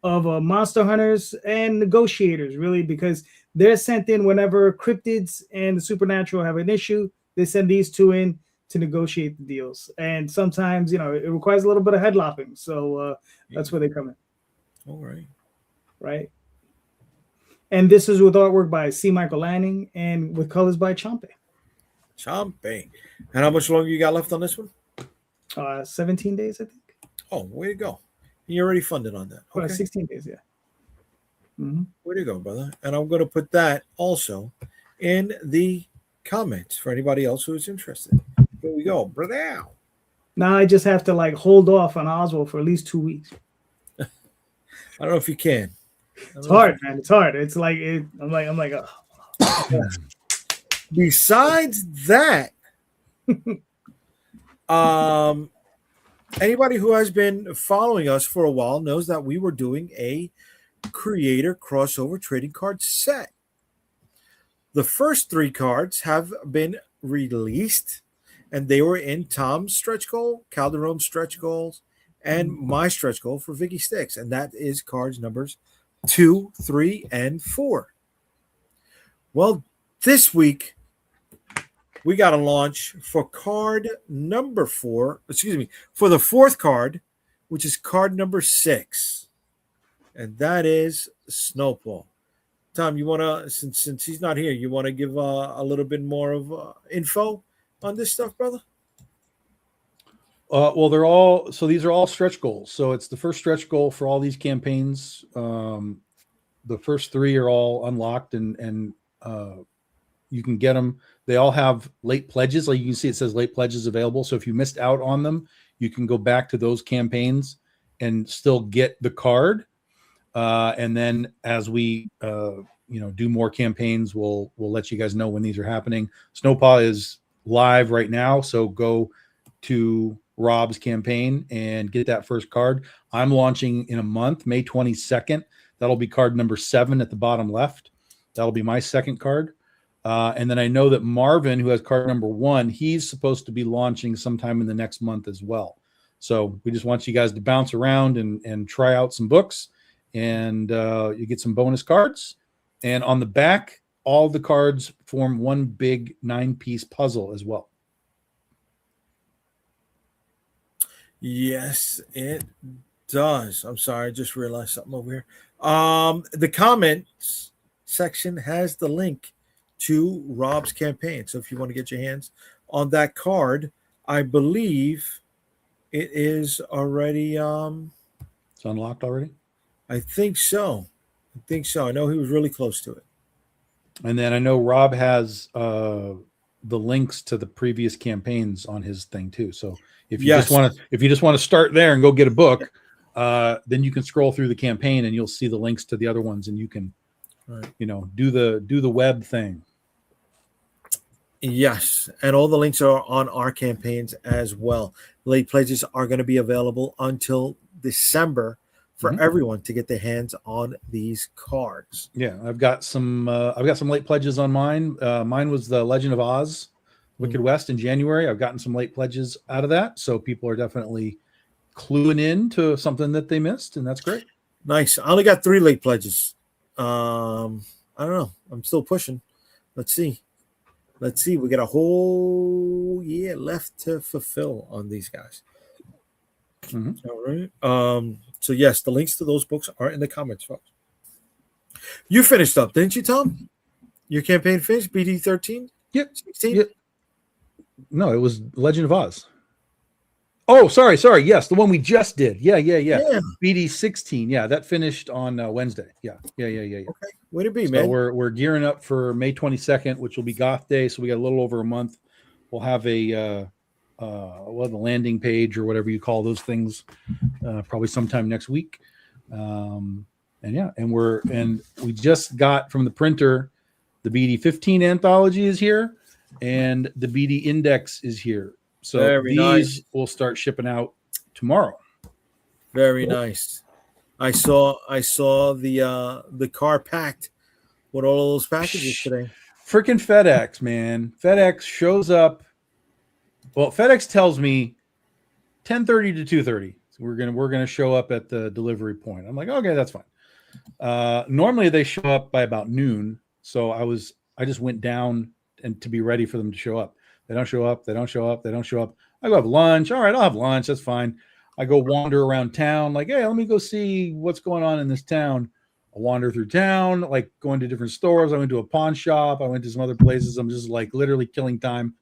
of monster hunters and negotiators, really, because they're sent in whenever cryptids and the supernatural have an issue. They send these two in to negotiate the deals, and sometimes it requires a little bit of head lopping. So that's where they come in. All right. Right. And this is with artwork by C. Michael Lanning and with colors by Chompe. Chompe. And how much longer you got left on this one? 17 days, I think. Oh, way to go. You're already funded on that. Okay. 16 days, yeah. Mm-hmm. Way to go, brother. And I'm going to put that also in the comments for anybody else who is interested. Here we go. Brother. Now I just have to hold off on Oswald for at least 2 weeks. I don't know if you can. It's hard, man. It's hard. It's like I'm like. Oh. Besides that, anybody who has been following us for a while knows that we were doing a creator crossover trading card set. The first 3 cards have been released, and they were in Tom's stretch goal, Calderon's stretch goals, and my stretch goal for Vicky Sticks, and that is cards numbers 2, 3, and 4. Well, this week we got a launch for card number 4. Excuse me, for the 4th card, which is card number 6, and that is Snowball. Tom, you want to, since he's not here, you want to give a little bit more of info on this stuff, brother? Well, these are all stretch goals. So it's the first stretch goal for all these campaigns. The first 3 are all unlocked, and you can get them. They all have late pledges. Like you can see, it says late pledges available. So if you missed out on them, you can go back to those campaigns and still get the card. And then as we do more campaigns, we'll let you guys know when these are happening. Snowpaw is live right now, so go to Rob's campaign and get that first card. I'm launching in a month, May 22nd. That'll be card number 7 at the bottom left. That'll be my second card. And then I know that Marvin, who has card number 1, he's supposed to be launching sometime in the next month as well. So we just want you guys to bounce around and try out some books, and you get some bonus cards. And on the back, all the cards form one big 9-piece puzzle as well. Yes, it does. I'm sorry, I just realized something over here. The comments section has the link to Rob's campaign. So if you want to get your hands on that card, I believe it is already it's unlocked already. I think so. I know he was really close to it. And then I know Rob has the links to the previous campaigns on his thing too. So if you just want to start there and go get a book, then you can scroll through the campaign and you'll see the links to the other ones, and you can do the web thing. Yes, and all the links are on our campaigns as well. Late pledges are going to be available until December for everyone to get their hands on these cards. Yeah, I've got some late pledges on mine. Mine was the Legend of Oz, Wicked West in January. I've gotten some late pledges out of that, so people are definitely cluing in to something that they missed, and that's great. Nice. I only got 3 late pledges. I don't know. I'm still pushing. Let's see. We got a whole year left to fulfill on these guys. All right. So yes, the links to those books are in the comments, folks. You finished up, didn't you, Tom? Your campaign finished, BD 13? Yep. 16? Yep. No, it was Legend of Oz. Oh, sorry. Yes, the one we just did. Yeah. BD 16. Yeah, that finished on Wednesday. Yeah. Okay, way to be, so man. We're gearing up for May 22nd, which will be Goth Day. So we got a little over a month. We'll have the landing page or whatever you call those things, probably sometime next week. And we just got from the printer, the BD 15 anthology is here, and the BD Index is here. So these will start shipping out tomorrow. Very nice. I saw the car packed with all those packages today. Freaking FedEx, man. FedEx shows up. Well, FedEx tells me 10:30 to 2:30. So we're gonna show up at the delivery point. I'm like, okay, that's fine. Normally they show up by about noon, So I just went down and to be ready for them to show up. They don't show up. They don't show up. They don't show up. I go have lunch. All right, I'll have lunch. That's fine. I go wander around town. Like, hey, let me go see what's going on in this town. I wander through town, like going to different stores. I went to a pawn shop. I went to some other places. I'm just like literally killing time.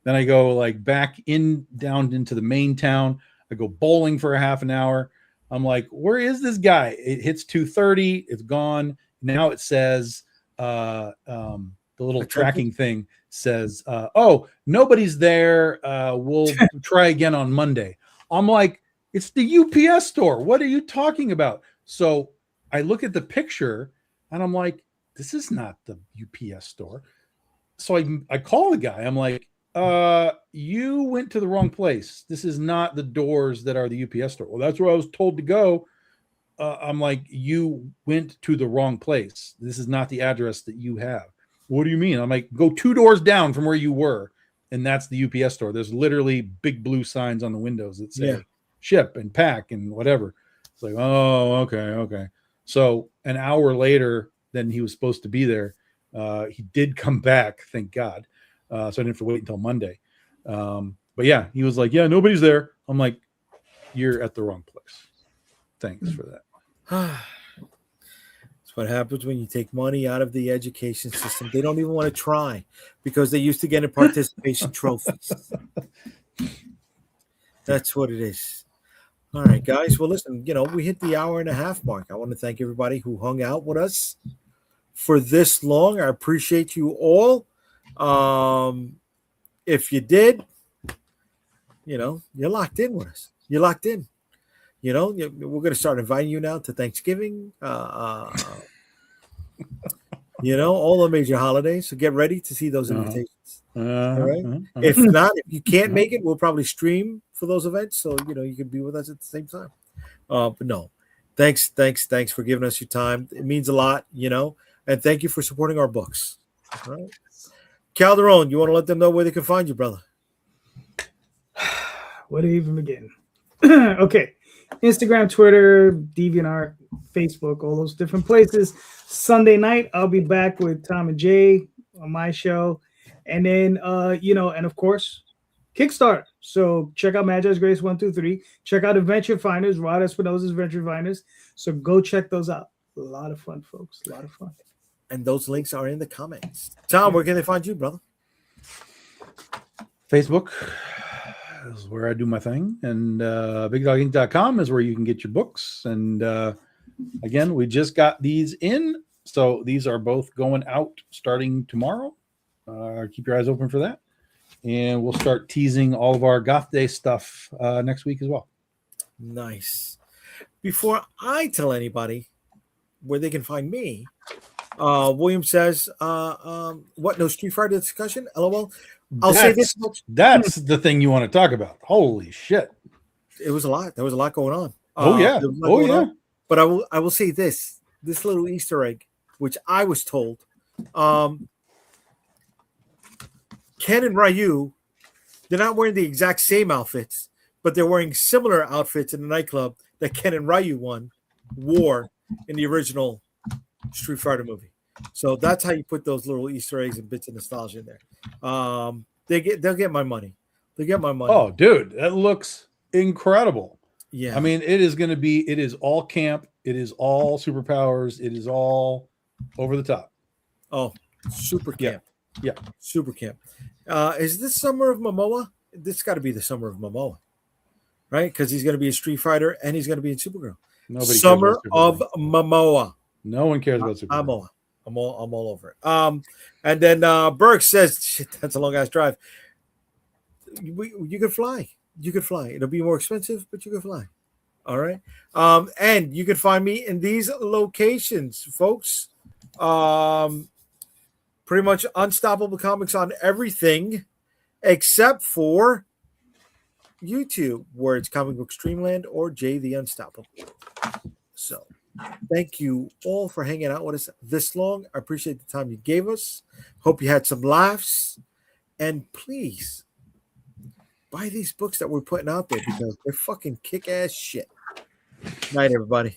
Then I go like back down into the main town. I go bowling for a half an hour. I'm like, where is this guy? It hits 2:30. It's gone. Now it says the little tracking thing says, oh, nobody's there. We'll try again on Monday. I'm like, it's the UPS store. What are you talking about? So I look at the picture and I'm like, this is not the UPS store. So I call the guy. I'm like, you went to the wrong place. This is not the doors that are the UPS store. Well, that's where I was told to go. I'm like, you went to the wrong place. This is not the address that you have. What do you mean? I'm like, go 2 doors down from where you were. And that's the UPS store. There's literally big blue signs on the windows that say ship and pack and whatever. It's like, oh, okay. So an hour later than he was supposed to be there, he did come back, thank God. So I didn't have to wait until Monday. But yeah, he was like, yeah, nobody's there. I'm like, you're at the wrong place. Thanks for that. That's what happens when you take money out of the education system. They don't even want to try because they used to get in participation trophies. That's what it is. All right, guys. Well, listen, we hit the hour and a half mark. I want to thank everybody who hung out with us for this long. I appreciate you all. If you did, you're locked in with us. You're locked in. We're going to start inviting you now to Thanksgiving. All the major holidays. So get ready to see those invitations. All right. If not, if you can't make it, we'll probably stream for those events. So, you can be with us at the same time. But no, thanks for giving us your time. It means a lot, and thank you for supporting our books. All right. Calderon, you want to let them know where they can find you, brother? Where to even begin? Okay. Instagram, Twitter, DeviantArt, Facebook, all those different places. Sunday night, I'll be back with Tom and Jay on my show. And then, and of course, Kickstarter. So check out Magi's Grace 1, 2, 3. Check out Adventure Finders, Rod Espinosa's Adventure Finders. So go check those out. A lot of fun, folks. A lot of fun. And those links are in the comments. Tom, where can they find you, brother? Facebook is where I do my thing. And BigDogInc.com is where you can get your books. And again, we just got these in. So these are both going out starting tomorrow. Keep your eyes open for that. And we'll start teasing all of our Goth Day stuff next week as well. Nice. Before I tell anybody where they can find me, William says, what, no Street Fighter discussion? LOL. I'll say this much. That's the thing you want to talk about. Holy shit. It was a lot. There was a lot going on. Yeah. On. But I will say this little Easter egg, which I was told, Ken and Ryu, they're not wearing the exact same outfits, but they're wearing similar outfits in the nightclub that Ken and Ryu wore in the original Street Fighter movie. So that's how you put those little Easter eggs and bits of nostalgia in there. They'll get my money. They get my money. Oh, dude, that looks incredible. Yeah. I mean, it is all camp. It is all superpowers. It is all over the top. Oh, super camp. Yeah. Super camp. Is this Summer of Momoa? This got to be the Summer of Momoa, right? Because he's going to be a Street Fighter and he's going to be in Supergirl. Summer of Momoa. No one cares about Supergirl. I'm all over it. And then Burke says, shit, that's a long ass drive. You could fly. You could fly. It'll be more expensive, but you can fly. All right. And you can find me in these locations, folks. Pretty much Unstoppable Comics on everything except for YouTube, where it's Comic Book Streamland or Jay the Unstoppable. So thank you all for hanging out with us this long. I appreciate the time you gave us. Hope you had some laughs. And please buy these books that we're putting out there because they're fucking kick-ass shit. Night, everybody.